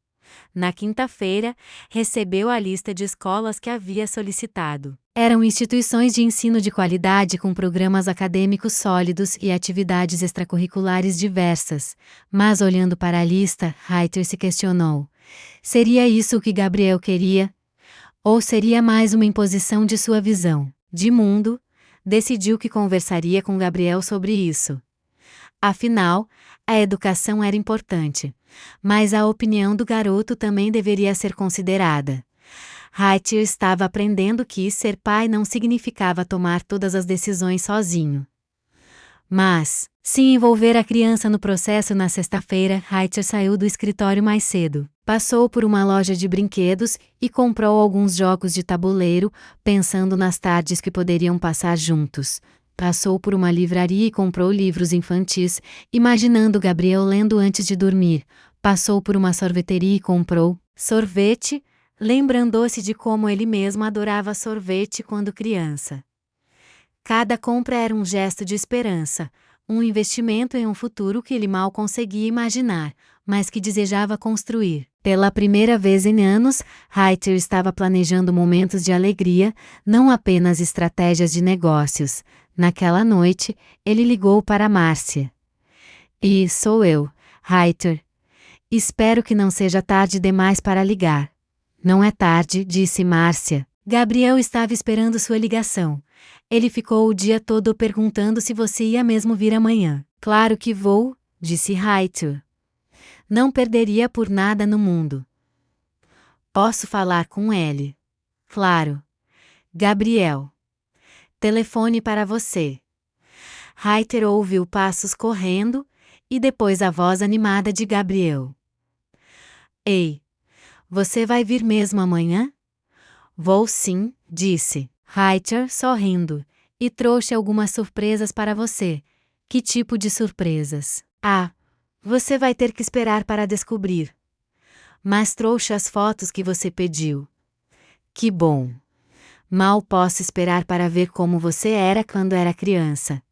Na quinta-feira, recebeu a lista de escolas que havia solicitado. Eram instituições de ensino de qualidade com programas acadêmicos sólidos e atividades extracurriculares diversas. Mas olhando para a lista, Reiter se questionou: seria isso o que Gabriel queria? Ou seria mais uma imposição de sua visão de mundo? Decidiu que conversaria com Gabriel sobre isso. Afinal, a educação era importante, mas a opinião do garoto também deveria ser considerada. Reiter estava aprendendo que ser pai não significava tomar todas as decisões sozinho. Mas, se envolver a criança no processo. Na sexta-feira, Reiter saiu do escritório mais cedo. Passou por uma loja de brinquedos e comprou alguns jogos de tabuleiro, pensando nas tardes que poderiam passar juntos. Passou por uma livraria e comprou livros infantis, imaginando Gabriel lendo antes de dormir. Passou por uma sorveteria e comprou sorvete, lembrando-se de como ele mesmo adorava sorvete quando criança. Cada compra era um gesto de esperança, um investimento em um futuro que ele mal conseguia imaginar, mas que desejava construir. Pela primeira vez em anos, Reiter estava planejando momentos de alegria, não apenas estratégias de negócios. Naquela noite, ele ligou para Márcia. E sou eu, Reiter. Espero que não seja tarde demais para ligar. Não é tarde, disse Márcia. Gabriel estava esperando sua ligação. Ele ficou o dia todo perguntando se você ia mesmo vir amanhã. Claro que vou, disse Reiter. Não perderia por nada no mundo. Posso falar com ele? Claro. Gabriel. Telefone para você. Reiter ouviu passos correndo, e depois a voz animada de Gabriel. Ei, você vai vir mesmo amanhã? Vou sim, disse Reiter sorrindo, e trouxe algumas surpresas para você. Que tipo de surpresas? Ah, você vai ter que esperar para descobrir. Mas trouxe as fotos que você pediu. Que bom! Mal posso esperar para ver como você era quando era criança.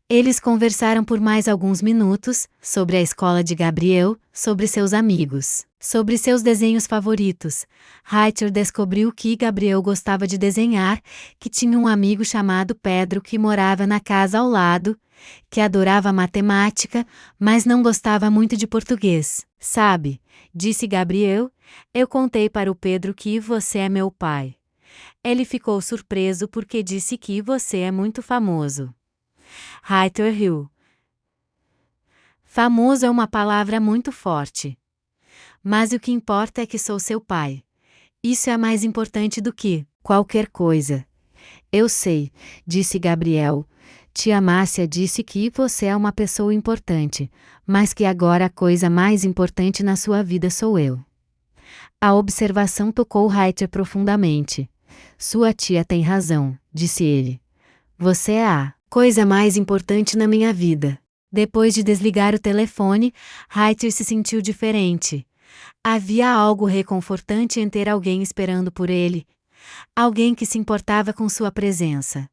Eles conversaram por mais alguns minutos, sobre a escola de Gabriel, sobre seus amigos, sobre seus desenhos favoritos. Reiter descobriu que Gabriel gostava de desenhar, que tinha um amigo chamado Pedro que morava na casa ao lado, que adorava matemática, mas não gostava muito de português. Sabe, disse Gabriel, eu contei para o Pedro que você é meu pai. Ele ficou surpreso porque disse que você é muito famoso. Reiter riu. Famoso é uma palavra muito forte. Mas o que importa é que sou seu pai. Isso é mais importante do que qualquer coisa. Eu sei, disse Gabriel. Tia Márcia disse que você é uma pessoa importante, mas que agora a coisa mais importante na sua vida sou eu. A observação tocou Reiter profundamente. Sua tia tem razão, disse ele. Você é a coisa mais importante na minha vida. Depois de desligar o telefone, Reiter se sentiu diferente. Havia algo reconfortante em ter alguém esperando por ele. Alguém que se importava com sua presença.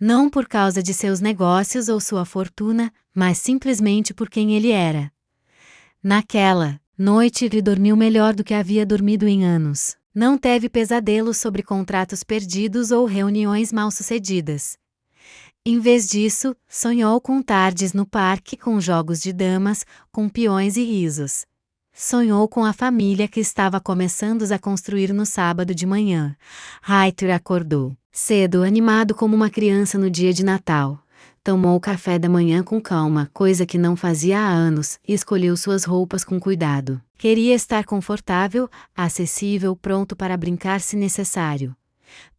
Não por causa de seus negócios ou sua fortuna, mas simplesmente por quem ele era. Naquela noite ele dormiu melhor do que havia dormido em anos. Não teve pesadelos sobre contratos perdidos ou reuniões mal-sucedidas. Em vez disso, sonhou com tardes no parque com jogos de damas, com peões e risos. Sonhou com a família que estava começando a construir no sábado de manhã. Reiter acordou cedo, animado como uma criança no dia de Natal. Tomou o café da manhã com calma, coisa que não fazia há anos, e escolheu suas roupas com cuidado. Queria estar confortável, acessível, pronto para brincar se necessário.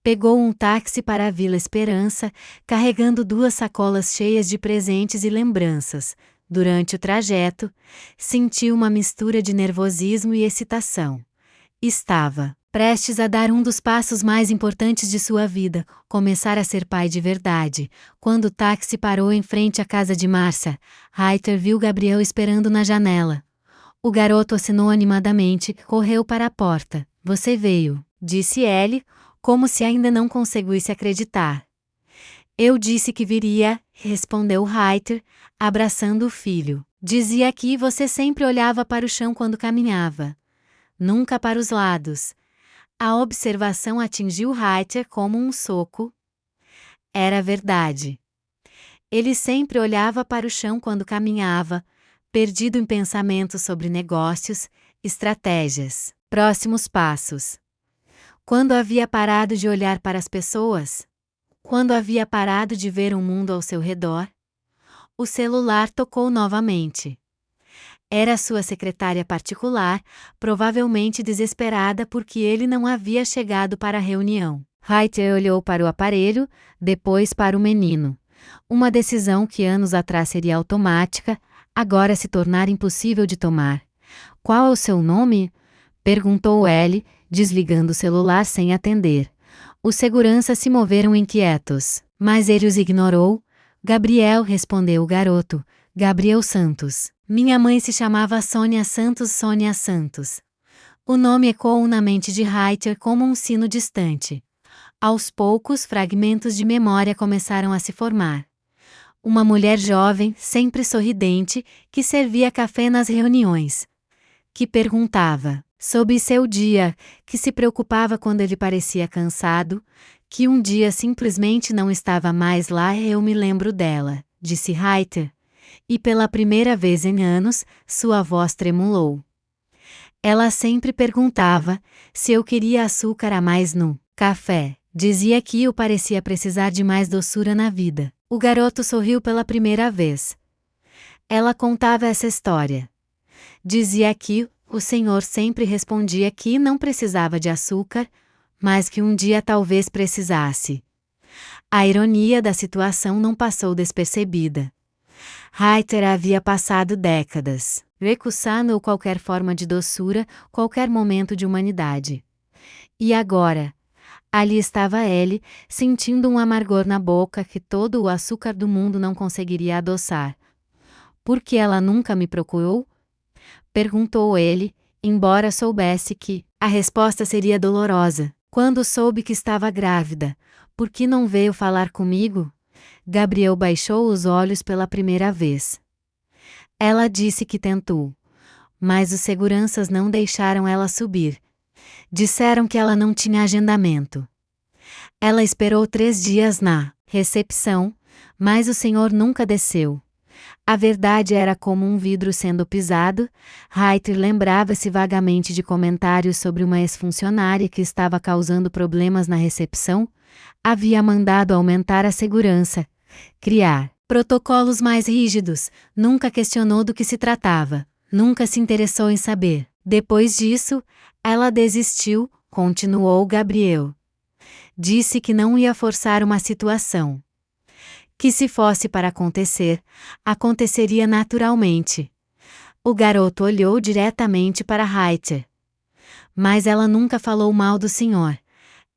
Pegou um táxi para a Vila Esperança, carregando 2 sacolas cheias de presentes e lembranças. Durante o trajeto, sentiu uma mistura de nervosismo e excitação. Estava prestes a dar um dos passos mais importantes de sua vida, começar a ser pai de verdade. Quando o táxi parou em frente à casa de Márcia, Reiter viu Gabriel esperando na janela. O garoto assinou animadamente, correu para a porta. Você veio, disse ele, como se ainda não conseguisse acreditar. Eu disse que viria, respondeu Reiter, abraçando o filho. Dizia que você sempre olhava para o chão quando caminhava. Nunca para os lados. A observação atingiu Reiter como um soco. Era verdade. Ele sempre olhava para o chão quando caminhava, perdido em pensamentos sobre negócios, estratégias, próximos passos. Quando havia parado de olhar para as pessoas? Quando havia parado de ver o mundo ao seu redor? O celular tocou novamente. Era sua secretária particular, provavelmente desesperada porque ele não havia chegado para a reunião. Reiter olhou para o aparelho, depois para o menino. Uma decisão que anos atrás seria automática, agora se tornara impossível de tomar. Qual é o seu nome? Perguntou ele, desligando o celular sem atender. Os seguranças se moveram inquietos, mas ele os ignorou. Gabriel, respondeu o garoto. Gabriel Santos. Minha mãe se chamava Sônia Santos. Sônia Santos. O nome ecoou na mente de Reiter como um sino distante. Aos poucos, fragmentos de memória começaram a se formar. Uma mulher jovem, sempre sorridente, que servia café nas reuniões. Que perguntava sobre seu dia, que se preocupava quando ele parecia cansado, que um dia simplesmente não estava mais lá. Eu me lembro dela, disse Reiter. E pela primeira vez em anos, sua voz tremulou. Ela sempre perguntava se eu queria açúcar a mais no café. Dizia que eu parecia precisar de mais doçura na vida. O garoto sorriu pela primeira vez. Ela contava essa história. Dizia que o senhor sempre respondia que não precisava de açúcar, mas que um dia talvez precisasse. A ironia da situação não passou despercebida. Reiter havia passado décadas recusando qualquer forma de doçura, qualquer momento de humanidade. E agora, ali estava ele, sentindo um amargor na boca que todo o açúcar do mundo não conseguiria adoçar. Por que ela nunca me procurou? Perguntou ele, embora soubesse que a resposta seria dolorosa. Quando soube que estava grávida, por que não veio falar comigo? Gabriel baixou os olhos pela primeira vez. Ela disse que tentou, mas os seguranças não deixaram ela subir. Disseram que ela não tinha agendamento. Ela esperou 3 dias na recepção, mas o senhor nunca desceu. A verdade era como um vidro sendo pisado. Reiter lembrava-se vagamente de comentários sobre uma ex-funcionária que estava causando problemas na recepção. Havia mandado aumentar a segurança, criar protocolos mais rígidos, nunca questionou do que se tratava, nunca se interessou em saber. Depois disso, ela desistiu, continuou Gabriel. Disse que não ia forçar uma situação. Que se fosse para acontecer, aconteceria naturalmente. O garoto olhou diretamente para Reiter. Mas ela nunca falou mal do senhor.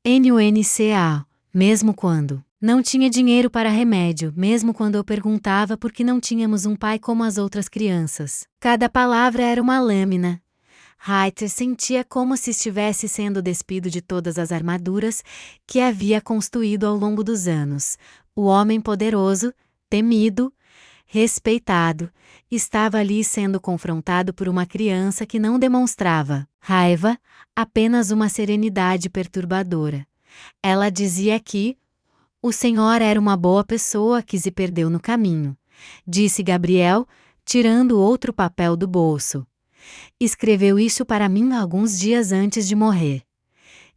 NUNCA, mesmo quando não tinha dinheiro para remédio, mesmo quando eu perguntava por que não tínhamos um pai como as outras crianças. Cada palavra era uma lâmina. Reiter sentia como se estivesse sendo despido de todas as armaduras que havia construído ao longo dos anos. O homem poderoso, temido, respeitado, estava ali sendo confrontado por uma criança que não demonstrava raiva, apenas uma serenidade perturbadora. Ela dizia que o senhor era uma boa pessoa que se perdeu no caminho, disse Gabriel, tirando outro papel do bolso. Escreveu isso para mim alguns dias antes de morrer.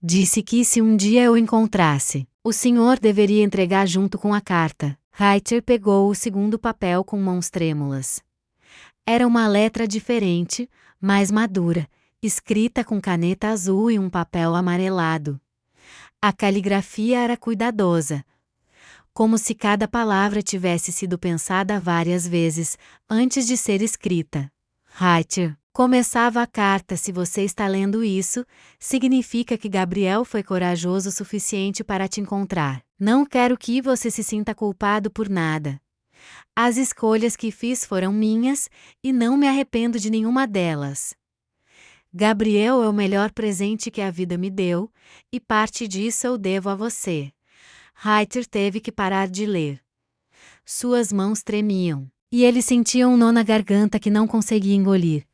Disse que se um dia eu encontrasse, o senhor deveria entregar junto com a carta. Reiter pegou o segundo papel com mãos trêmulas. Era uma letra diferente, mais madura, escrita com caneta azul e um papel amarelado. A caligrafia era cuidadosa, como se cada palavra tivesse sido pensada várias vezes, antes de ser escrita. Reiter, começava a carta. Se você está lendo isso, significa que Gabriel foi corajoso o suficiente para te encontrar. Não quero que você se sinta culpado por nada. As escolhas que fiz foram minhas, e não me arrependo de nenhuma delas. Gabriel é o melhor presente que a vida me deu, e parte disso eu devo a você. Reiter teve que parar de ler. Suas mãos tremiam, e ele sentia um nó na garganta que não conseguia engolir.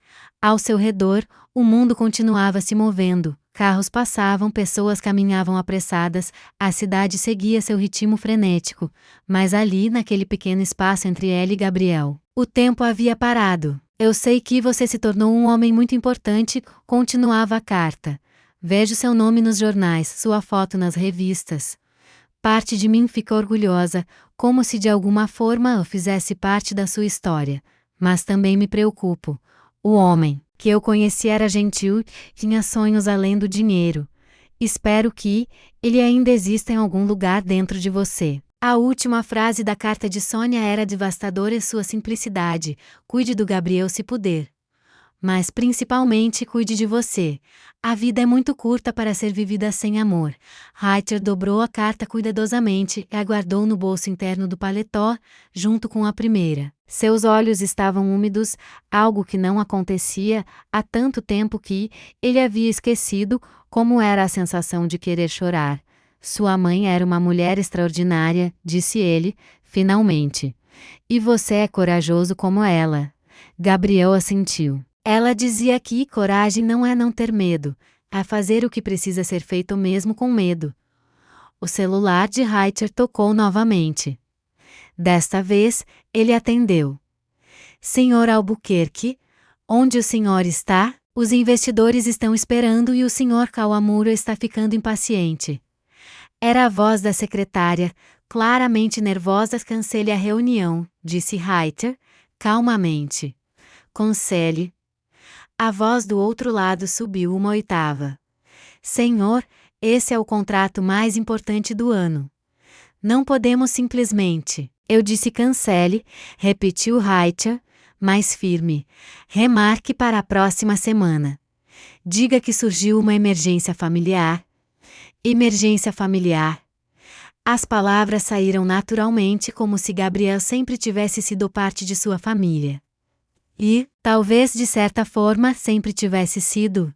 Ao seu redor, o mundo continuava se movendo, carros passavam, pessoas caminhavam apressadas, a cidade seguia seu ritmo frenético, mas ali, naquele pequeno espaço entre ela e Gabriel, o tempo havia parado. Eu sei que você se tornou um homem muito importante, continuava a carta. Vejo seu nome nos jornais, sua foto nas revistas. Parte de mim fica orgulhosa, como se de alguma forma eu fizesse parte da sua história. Mas também me preocupo. O homem que eu conheci era gentil, tinha sonhos além do dinheiro. Espero que ele ainda exista em algum lugar dentro de você. A última frase da carta de Sônia era devastadora em sua simplicidade. Cuide do Gabriel se puder. Mas principalmente cuide de você. A vida é muito curta para ser vivida sem amor. Reiter dobrou a carta cuidadosamente e a guardou no bolso interno do paletó, junto com a primeira. Seus olhos estavam úmidos, algo que não acontecia há tanto tempo que ele havia esquecido como era a sensação de querer chorar. Sua mãe era uma mulher extraordinária, disse ele, finalmente. E você é corajoso como ela. Gabriel assentiu. Ela dizia que coragem não é não ter medo, é fazer o que precisa ser feito mesmo com medo. O celular de Reiter tocou novamente. Desta vez, ele atendeu. Senhor Albuquerque, onde o senhor está? Os investidores estão esperando e o senhor Kawamura está ficando impaciente. Era a voz da secretária, claramente nervosa. Cancele a reunião, disse Reiter, calmamente. Cancele. A voz do outro lado subiu uma oitava. Senhor, esse é o contrato mais importante do ano. Não podemos simplesmente. Eu disse cancele, repetiu Reiter, mais firme. Remarque para a próxima semana. Diga que surgiu uma emergência familiar. Emergência familiar. As palavras saíram naturalmente, como se Gabriel sempre tivesse sido parte de sua família. E, talvez de certa forma, sempre tivesse sido.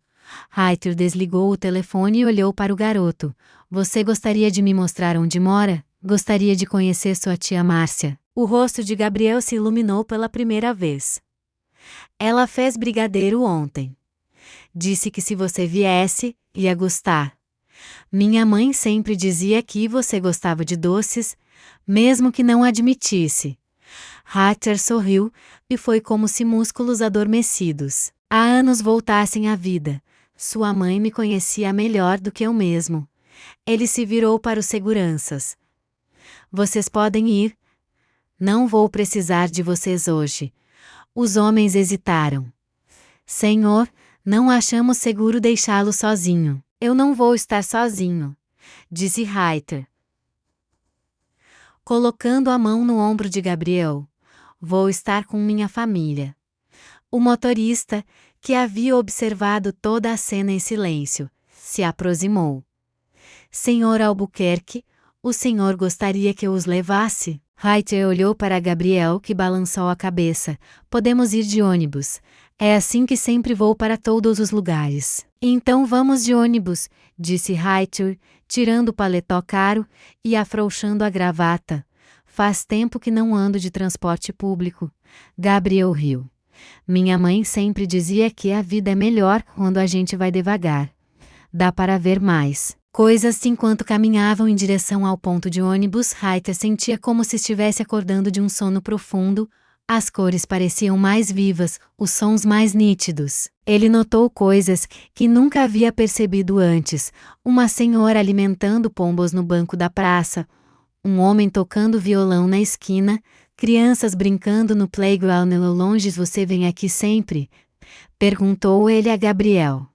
Reiter desligou o telefone e olhou para o garoto. Você gostaria de me mostrar onde mora? Gostaria de conhecer sua tia Márcia. O rosto de Gabriel se iluminou pela primeira vez. Ela fez brigadeiro ontem. Disse que se você viesse, ia gostar. Minha mãe sempre dizia que você gostava de doces, mesmo que não admitisse. Reiter sorriu, e foi como se músculos adormecidos há anos voltassem à vida. Sua mãe me conhecia melhor do que eu mesmo. Ele se virou para os seguranças. Vocês podem ir. Não vou precisar de vocês hoje. Os homens hesitaram. Senhor, não achamos seguro deixá-lo sozinho. Eu não vou estar sozinho, disse Reiter, colocando a mão no ombro de Gabriel. Vou estar com minha família. O motorista, que havia observado toda a cena em silêncio, se aproximou. Senhor Albuquerque, o senhor gostaria que eu os levasse? Reiter olhou para Gabriel, que balançou a cabeça. Podemos ir de ônibus. É assim que sempre vou para todos os lugares. Então vamos de ônibus, disse Reiter, tirando o paletó caro e afrouxando a gravata. Faz tempo que não ando de transporte público. Gabriel riu. Minha mãe sempre dizia que a vida é melhor quando a gente vai devagar. Dá para ver mais coisas. Enquanto caminhavam em direção ao ponto de ônibus, Reiter sentia como se estivesse acordando de um sono profundo. As cores pareciam mais vivas, os sons mais nítidos. Ele notou coisas que nunca havia percebido antes: uma senhora alimentando pombos no banco da praça, um homem tocando violão na esquina, crianças brincando no playground ao longe. Você vem aqui sempre? Perguntou ele a Gabriel.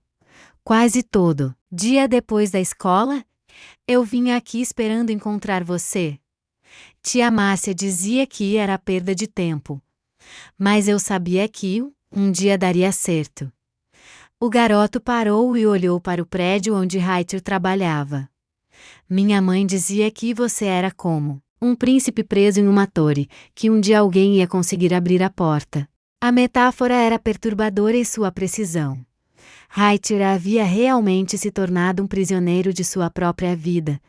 Quase todo dia depois da escola? Eu vim aqui esperando encontrar você. Tia Márcia dizia que era perda de tempo. Mas eu sabia que um dia daria certo. O garoto parou e olhou para o prédio onde Reiter trabalhava. Minha mãe dizia que você era como um príncipe preso em uma torre, que um dia alguém ia conseguir abrir a porta. A metáfora era perturbadora em sua precisão. Reiter havia realmente se tornado um prisioneiro de sua própria vida.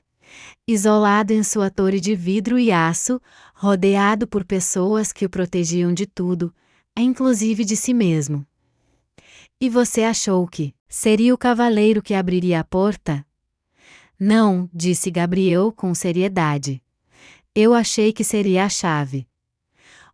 Isolado em sua torre de vidro e aço, rodeado por pessoas que o protegiam de tudo, inclusive de si mesmo. E você achou que seria o cavaleiro que abriria a porta? Não, disse Gabriel com seriedade. Eu achei que seria a chave.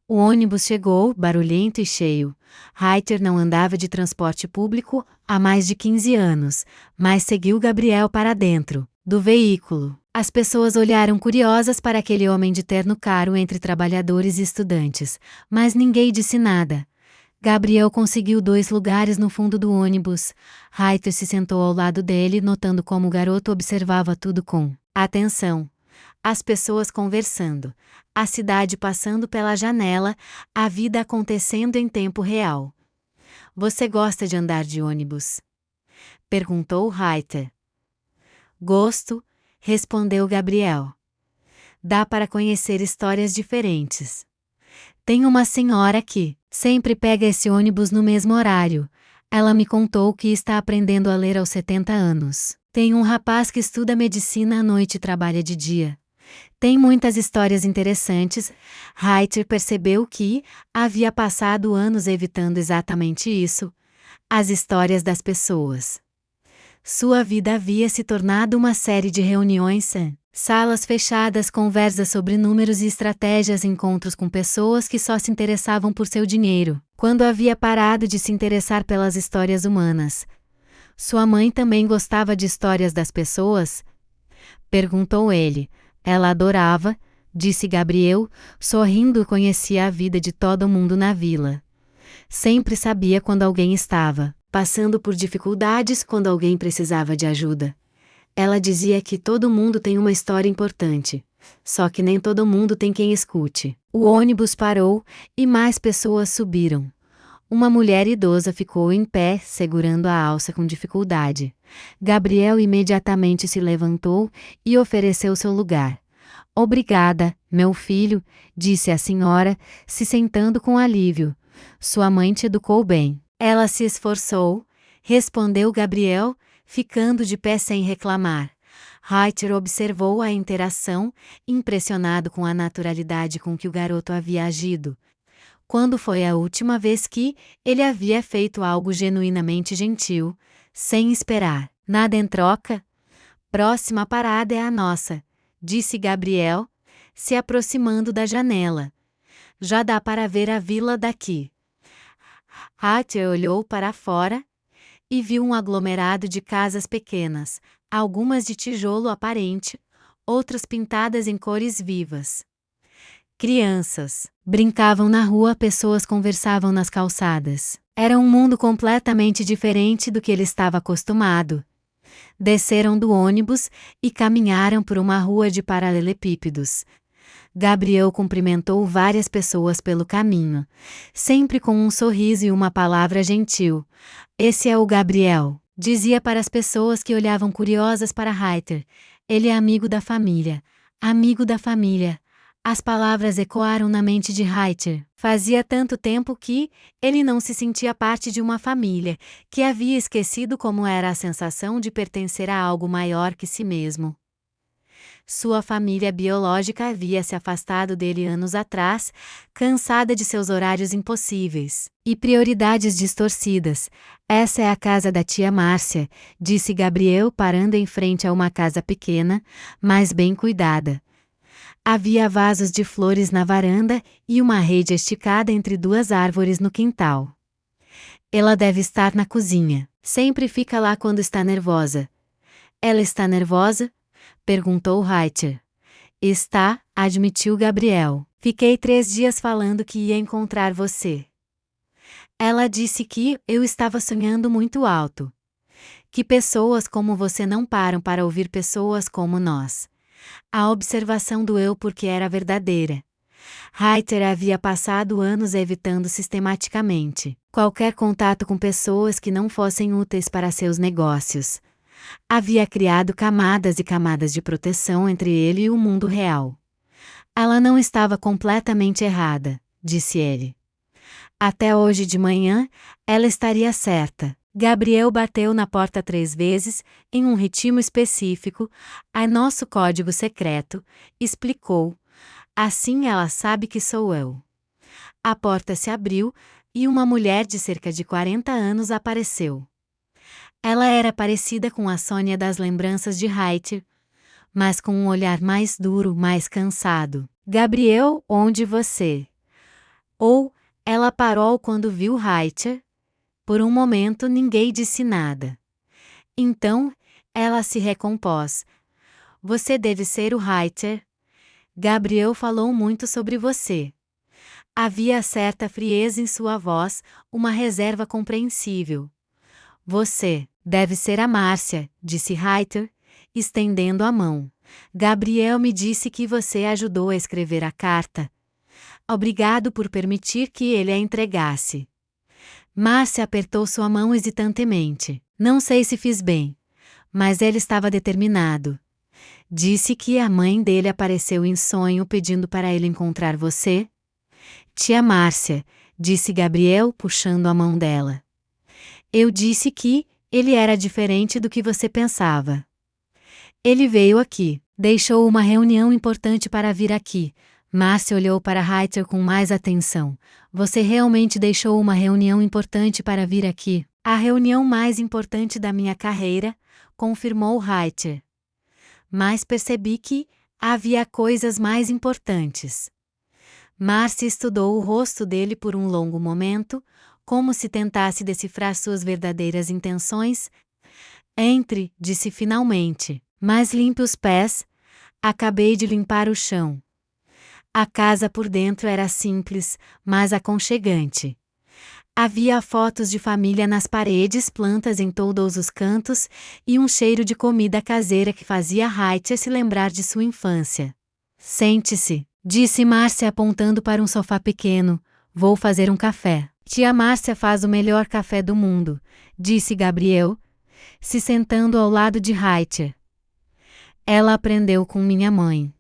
O ônibus chegou, barulhento e cheio. Reiter não andava de transporte público há mais de 15 anos, mas seguiu Gabriel para dentro do veículo. As pessoas olharam curiosas para aquele homem de terno caro entre trabalhadores e estudantes, mas ninguém disse nada. Gabriel conseguiu 2 lugares no fundo do ônibus. Reiter se sentou ao lado dele, notando como o garoto observava tudo com atenção. As pessoas conversando, a cidade passando pela janela, a vida acontecendo em tempo real. Você gosta de andar de ônibus? Perguntou Reiter. Gosto, respondeu Gabriel. Dá para conhecer histórias diferentes. Tem uma senhora que sempre pega esse ônibus no mesmo horário. Ela me contou que está aprendendo a ler aos 70 anos. Tem um rapaz que estuda medicina à noite e trabalha de dia. Tem muitas histórias interessantes. Reiter percebeu que havia passado anos evitando exatamente isso: as histórias das pessoas. Sua vida havia se tornado uma série de reuniões, salas fechadas, conversas sobre números e estratégias, encontros com pessoas que só se interessavam por seu dinheiro. Quando havia parado de se interessar pelas histórias humanas, sua mãe também gostava de histórias das pessoas? Perguntou ele. Ela adorava, disse Gabriel, sorrindo. Conhecia a vida de todo mundo na vila. Sempre sabia quando alguém estava passando por dificuldades, quando alguém precisava de ajuda. Ela dizia que todo mundo tem uma história importante, só que nem todo mundo tem quem escute. O ônibus parou e mais pessoas subiram. Uma mulher idosa ficou em pé, segurando a alça com dificuldade. Gabriel imediatamente se levantou e ofereceu seu lugar. Obrigada, meu filho, disse a senhora, se sentando com alívio. Sua mãe te educou bem. Ela se esforçou, respondeu Gabriel, ficando de pé sem reclamar. Reiter observou a interação, impressionado com a naturalidade com que o garoto havia agido. Quando foi a última vez que ele havia feito algo genuinamente gentil, sem esperar nada em troca? Próxima parada é a nossa, disse Gabriel, se aproximando da janela. Já dá para ver a vila daqui. Reiter olhou para fora e viu um aglomerado de casas pequenas, algumas de tijolo aparente, outras pintadas em cores vivas. Crianças brincavam na rua, pessoas conversavam nas calçadas. Era um mundo completamente diferente do que ele estava acostumado. Desceram do ônibus e caminharam por uma rua de paralelepípedos. Gabriel cumprimentou várias pessoas pelo caminho, sempre com um sorriso e uma palavra gentil. Esse é o Gabriel, dizia para as pessoas que olhavam curiosas para Reiter. Ele é amigo da família. Amigo da família. As palavras ecoaram na mente de Reiter. Fazia tanto tempo que ele não se sentia parte de uma família, que havia esquecido como era a sensação de pertencer a algo maior que si mesmo. Sua família biológica havia se afastado dele anos atrás, cansada de seus horários impossíveis e prioridades distorcidas. Essa é a casa da tia Márcia, disse Gabriel, parando em frente a uma casa pequena, mas bem cuidada. Havia vasos de flores na varanda e uma rede esticada entre duas árvores no quintal. Ela deve estar na cozinha. Sempre fica lá quando está nervosa. Ela está nervosa? Perguntou Reiter. Está, admitiu Gabriel. Fiquei 3 dias falando que ia encontrar você. Ela disse que eu estava sonhando muito alto. Que pessoas como você não param para ouvir pessoas como nós. A observação doeu porque era verdadeira. Reiter havia passado anos evitando sistematicamente qualquer contato com pessoas que não fossem úteis para seus negócios. Havia criado camadas e camadas de proteção entre ele e o mundo real. Ela não estava completamente errada, disse ele. Até hoje de manhã, ela estaria certa. Gabriel bateu na porta 3 vezes, em um ritmo específico. É nosso código secreto, explicou. Assim ela sabe que sou eu. A porta se abriu, e uma mulher de cerca de 40 anos apareceu. Ela era parecida com a Sônia das lembranças de Reiter, mas com um olhar mais duro, mais cansado. Gabriel, onde você? Ou, ela parou quando viu Reiter. Por um momento ninguém disse nada. Então, ela se recompôs. Você deve ser o Reiter. Gabriel falou muito sobre você. Havia certa frieza em sua voz, uma reserva compreensível. Você deve ser a Márcia, disse Reiter, estendendo a mão. Gabriel me disse que você ajudou a escrever a carta. Obrigado por permitir que ele a entregasse. Márcia apertou sua mão hesitantemente. Não sei se fiz bem, mas ele estava determinado. Disse que a mãe dele apareceu em sonho pedindo para ele encontrar você. Tia Márcia, disse Gabriel, puxando a mão dela. Eu disse que ele era diferente do que você pensava. Ele veio aqui. Deixou uma reunião importante para vir aqui. Marcia olhou para Heither com mais atenção. Você realmente deixou uma reunião importante para vir aqui? A reunião mais importante da minha carreira, confirmou Heither. Mas percebi que havia coisas mais importantes. Marcia estudou o rosto dele por um longo momento, como se tentasse decifrar suas verdadeiras intenções. Entre, disse finalmente. Mas limpe os pés. Acabei de limpar o chão. A casa por dentro era simples, mas aconchegante. Havia fotos de família nas paredes, plantas em todos os cantos e um cheiro de comida caseira que fazia Heither se lembrar de sua infância. Sente-se, disse Marcia apontando para um sofá pequeno. Vou fazer um café. Tia Marcia faz o melhor café do mundo, disse Gabriel, se sentando ao lado de Heither. Ela aprendeu com minha mãe.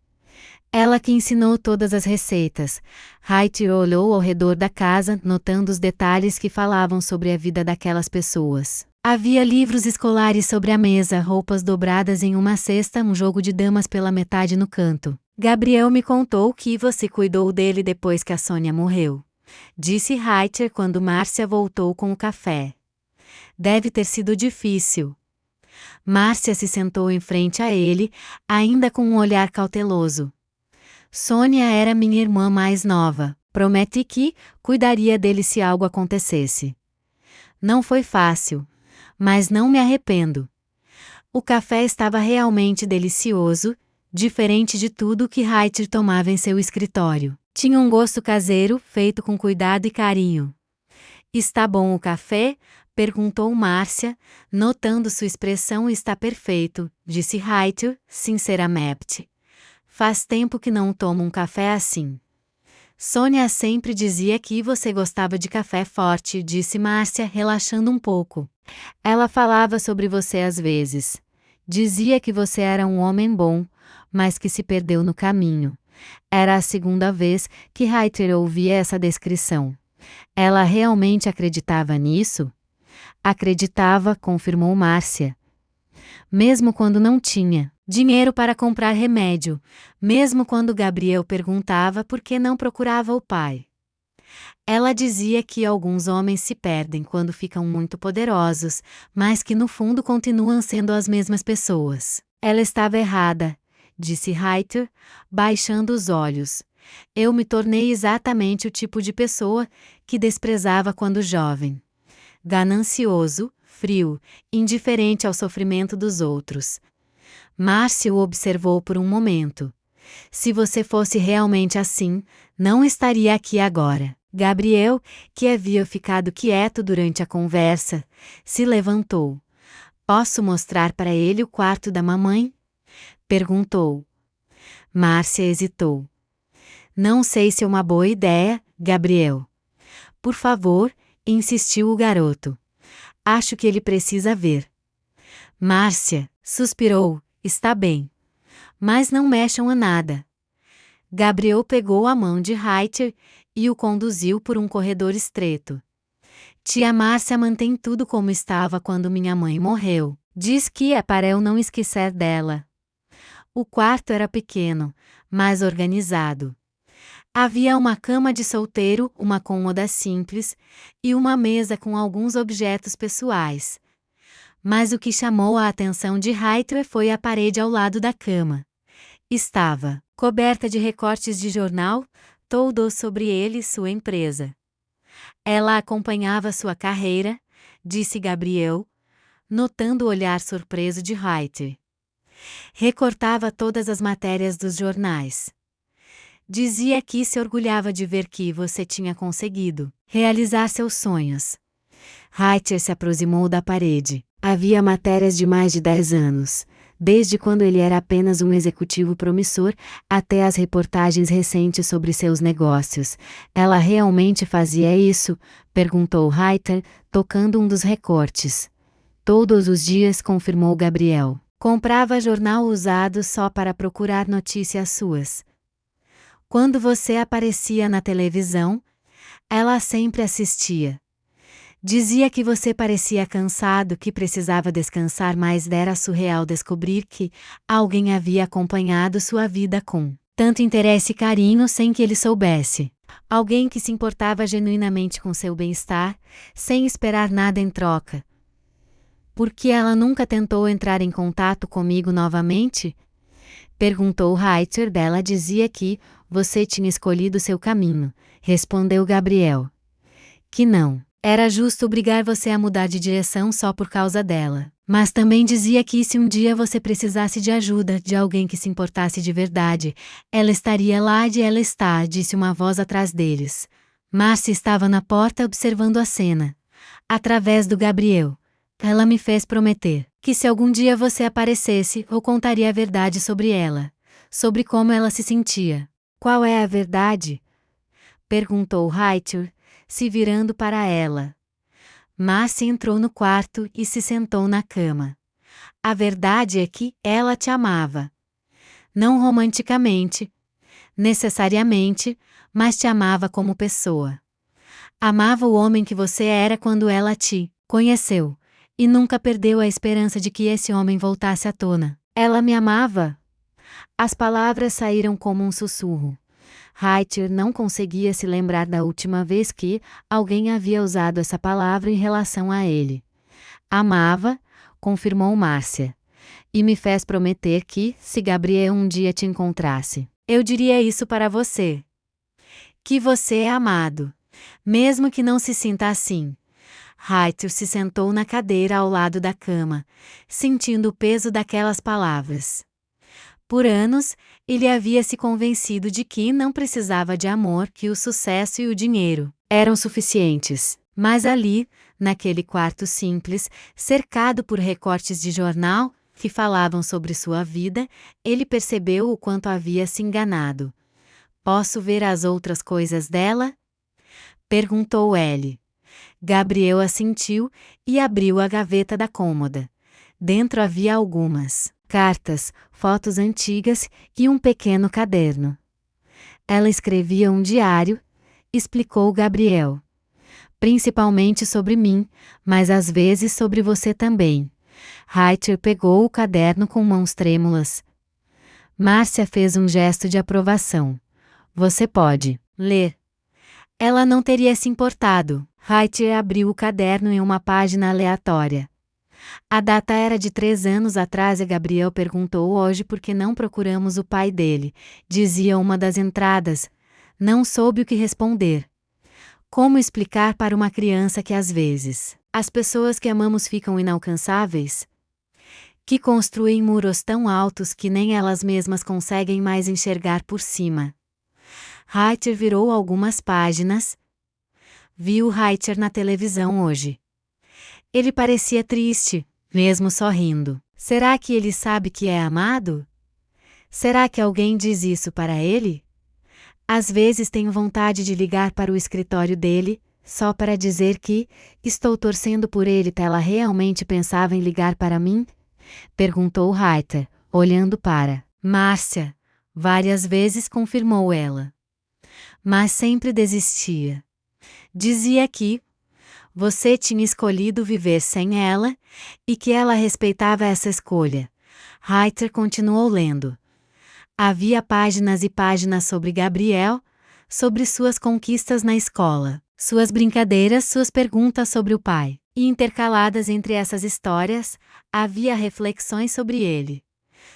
Ela que ensinou todas as receitas. Heither olhou ao redor da casa, notando os detalhes que falavam sobre a vida daquelas pessoas. Havia livros escolares sobre a mesa, roupas dobradas em uma cesta, um jogo de damas pela metade no canto. Gabriel me contou que você cuidou dele depois que a Sônia morreu, disse Heither quando Marcia voltou com o café. Deve ter sido difícil. Marcia se sentou em frente a ele, ainda com um olhar cauteloso. Sônia era minha irmã mais nova. Prometi que cuidaria dele se algo acontecesse. Não foi fácil, mas não me arrependo. O café estava realmente delicioso, diferente de tudo que Heither tomava em seu escritório. Tinha um gosto caseiro, feito com cuidado e carinho. Está bom o café? Perguntou Marcia, notando sua expressão. Está perfeito, disse Heither, sinceramente. Faz tempo que não tomo um café assim. Sônia sempre dizia que você gostava de café forte, disse Marcia, relaxando um pouco. Ela falava sobre você às vezes. Dizia que você era um homem bom, mas que se perdeu no caminho. Era a segunda vez que Heither ouvia essa descrição. Ela realmente acreditava nisso? Acreditava, confirmou Marcia. Mesmo quando não tinha dinheiro para comprar remédio, mesmo quando Gabriel perguntava por que não procurava o pai. Ela dizia que alguns homens se perdem quando ficam muito poderosos, mas que no fundo continuam sendo as mesmas pessoas. Ela estava errada, disse Heither, baixando os olhos. Eu me tornei exatamente o tipo de pessoa que desprezava quando jovem. Ganancioso, frio, indiferente ao sofrimento dos outros. Marcia o observou por um momento. Se você fosse realmente assim, não estaria aqui agora. Gabriel, que havia ficado quieto durante a conversa, se levantou. Posso mostrar para ele o quarto da mamãe? Perguntou. Marcia hesitou. Não sei se é uma boa ideia, Gabriel. Por favor, insistiu o garoto. Acho que ele precisa ver. Marcia suspirou. Está bem. Mas não mexam a nada. Gabriel pegou a mão de Heither e o conduziu por um corredor estreito. Tia Marcia mantém tudo como estava quando minha mãe morreu. Diz que é para eu não esquecer dela. O quarto era pequeno, mas organizado. Havia uma cama de solteiro, uma cômoda simples e uma mesa com alguns objetos pessoais. Mas o que chamou a atenção de Heither foi a parede ao lado da cama. Estava coberta de recortes de jornal, todo sobre ele e sua empresa. Ela acompanhava sua carreira, disse Gabriel, notando o olhar surpreso de Heither. Recortava todas as matérias dos jornais. Dizia que se orgulhava de ver que você tinha conseguido realizar seus sonhos. Heither se aproximou da parede. Havia matérias de mais de 10 anos, desde quando ele era apenas um executivo promissor, até as reportagens recentes sobre seus negócios. Ela realmente fazia isso? Perguntou Heither, tocando um dos recortes. Todos os dias, confirmou Gabriel. Comprava jornal usado só para procurar notícias suas. Quando você aparecia na televisão, ela sempre assistia. Dizia que você parecia cansado, que precisava descansar, mas era surreal descobrir que alguém havia acompanhado sua vida com tanto interesse e carinho sem que ele soubesse. Alguém que se importava genuinamente com seu bem-estar, sem esperar nada em troca. Por que ela nunca tentou entrar em contato comigo novamente? Perguntou Reiter. Ela dizia que você tinha escolhido seu caminho, respondeu Gabriel. Que não era justo obrigar você a mudar de direção só por causa dela. Mas também dizia que se um dia você precisasse de ajuda, de alguém que se importasse de verdade, ela estaria lá. E ela está, disse uma voz atrás deles. Márcia estava na porta observando a cena. Através do Gabriel. Ela me fez prometer que se algum dia você aparecesse, eu contaria a verdade sobre ela. Sobre como ela se sentia. Qual é a verdade? Perguntou Reiter, se virando para ela. Márcia entrou no quarto e se sentou na cama. A verdade é que ela te amava. Não romanticamente, necessariamente, mas te amava como pessoa. Amava o homem que você era quando ela te conheceu, e nunca perdeu a esperança de que esse homem voltasse à tona. Ela me amava? As palavras saíram como um sussurro. Reiter não conseguia se lembrar da última vez que alguém havia usado essa palavra em relação a ele. Amava, confirmou Márcia. E me fez prometer que, se Gabriel um dia te encontrasse, eu diria isso para você. Que você é amado. Mesmo que não se sinta assim. Reiter se sentou na cadeira ao lado da cama, sentindo o peso daquelas palavras. Por anos, ele havia se convencido de que não precisava de amor, que o sucesso e o dinheiro eram suficientes. Mas ali, naquele quarto simples, cercado por recortes de jornal que falavam sobre sua vida, ele percebeu o quanto havia se enganado. Posso ver as outras coisas dela? Perguntou ele. Gabriel assentiu e abriu a gaveta da cômoda. Dentro havia algumas cartas, fotos antigas e um pequeno caderno. Ela escrevia um diário, explicou Gabriel. Principalmente sobre mim, mas às vezes sobre você também. Reiter pegou o caderno com mãos trêmulas. Márcia fez um gesto de aprovação. Você pode ler. Ela não teria se importado. Reiter abriu o caderno em uma página aleatória. A data era de 3 anos atrás e Gabriel perguntou hoje por que não procuramos o pai dele, dizia uma das entradas. Não soube o que responder. Como explicar para uma criança que às vezes as pessoas que amamos ficam inalcançáveis? Que construem muros tão altos que nem elas mesmas conseguem mais enxergar por cima. Reiter virou algumas páginas. Viu Reiter na televisão hoje. Ele parecia triste, mesmo sorrindo. Será que ele sabe que é amado? Será que alguém diz isso para ele? Às vezes tenho vontade de ligar para o escritório dele, só para dizer que estou torcendo por ele. Ela realmente pensava em ligar para mim? Perguntou Reiter, olhando para Márcia. Várias vezes confirmou ela. Mas sempre desistia. Dizia que você tinha escolhido viver sem ela, e que ela respeitava essa escolha. Reiter continuou lendo. Havia páginas e páginas sobre Gabriel, sobre suas conquistas na escola, suas brincadeiras, suas perguntas sobre o pai. E intercaladas entre essas histórias, havia reflexões sobre ele.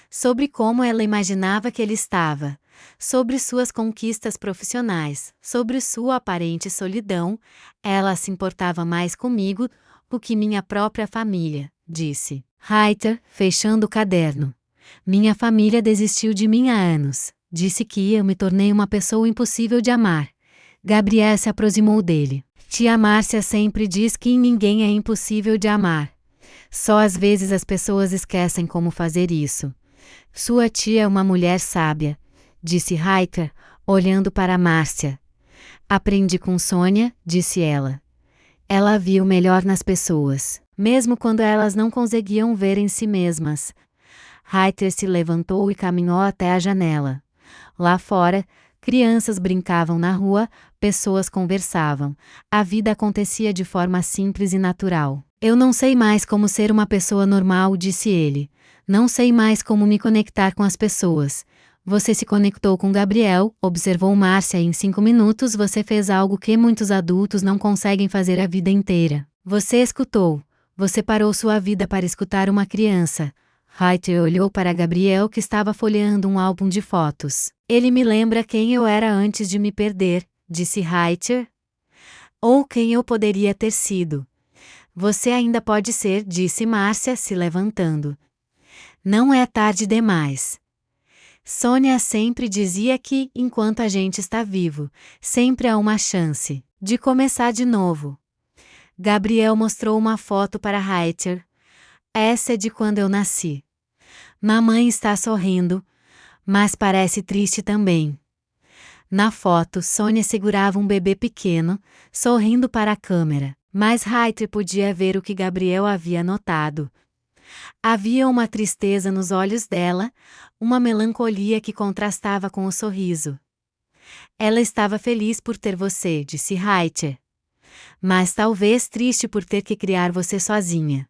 Sobre como ela imaginava que ele estava. Sobre suas conquistas profissionais, sobre sua aparente solidão. Ela se importava mais comigo do que minha própria família, disse Reiter, fechando o caderno. Minha família desistiu de mim há anos. Disse que eu me tornei uma pessoa impossível de amar. Gabriel se aproximou dele. Tia Márcia sempre diz que ninguém é impossível de amar. Só às vezes as pessoas esquecem como fazer isso. Sua tia é uma mulher sábia, disse Reiter, olhando para Márcia. Aprendi com Sônia, disse ela. Ela via o melhor nas pessoas, mesmo quando elas não conseguiam ver em si mesmas. Reiter se levantou e caminhou até a janela. Lá fora, crianças brincavam na rua, pessoas conversavam. A vida acontecia de forma simples e natural. Eu não sei mais como ser uma pessoa normal, disse ele. Não sei mais como me conectar com as pessoas. Você se conectou com Gabriel, observou Márcia e em 5 minutos você fez algo que muitos adultos não conseguem fazer a vida inteira. Você escutou. Você parou sua vida para escutar uma criança. Reiter olhou para Gabriel que estava folheando um álbum de fotos. Ele me lembra quem eu era antes de me perder, disse Reiter. Ou quem eu poderia ter sido. Você ainda pode ser, disse Márcia, se levantando. Não é tarde demais. Sônia sempre dizia que, enquanto a gente está vivo, sempre há uma chance de começar de novo. Gabriel mostrou uma foto para Reiter. Essa é de quando eu nasci. Mamãe está sorrindo, mas parece triste também. Na foto, Sônia segurava um bebê pequeno, sorrindo para a câmera, mas Reiter podia ver o que Gabriel havia notado. Havia uma tristeza nos olhos dela, uma melancolia que contrastava com o sorriso. Ela estava feliz por ter você, disse Reiter. Mas talvez triste por ter que criar você sozinha.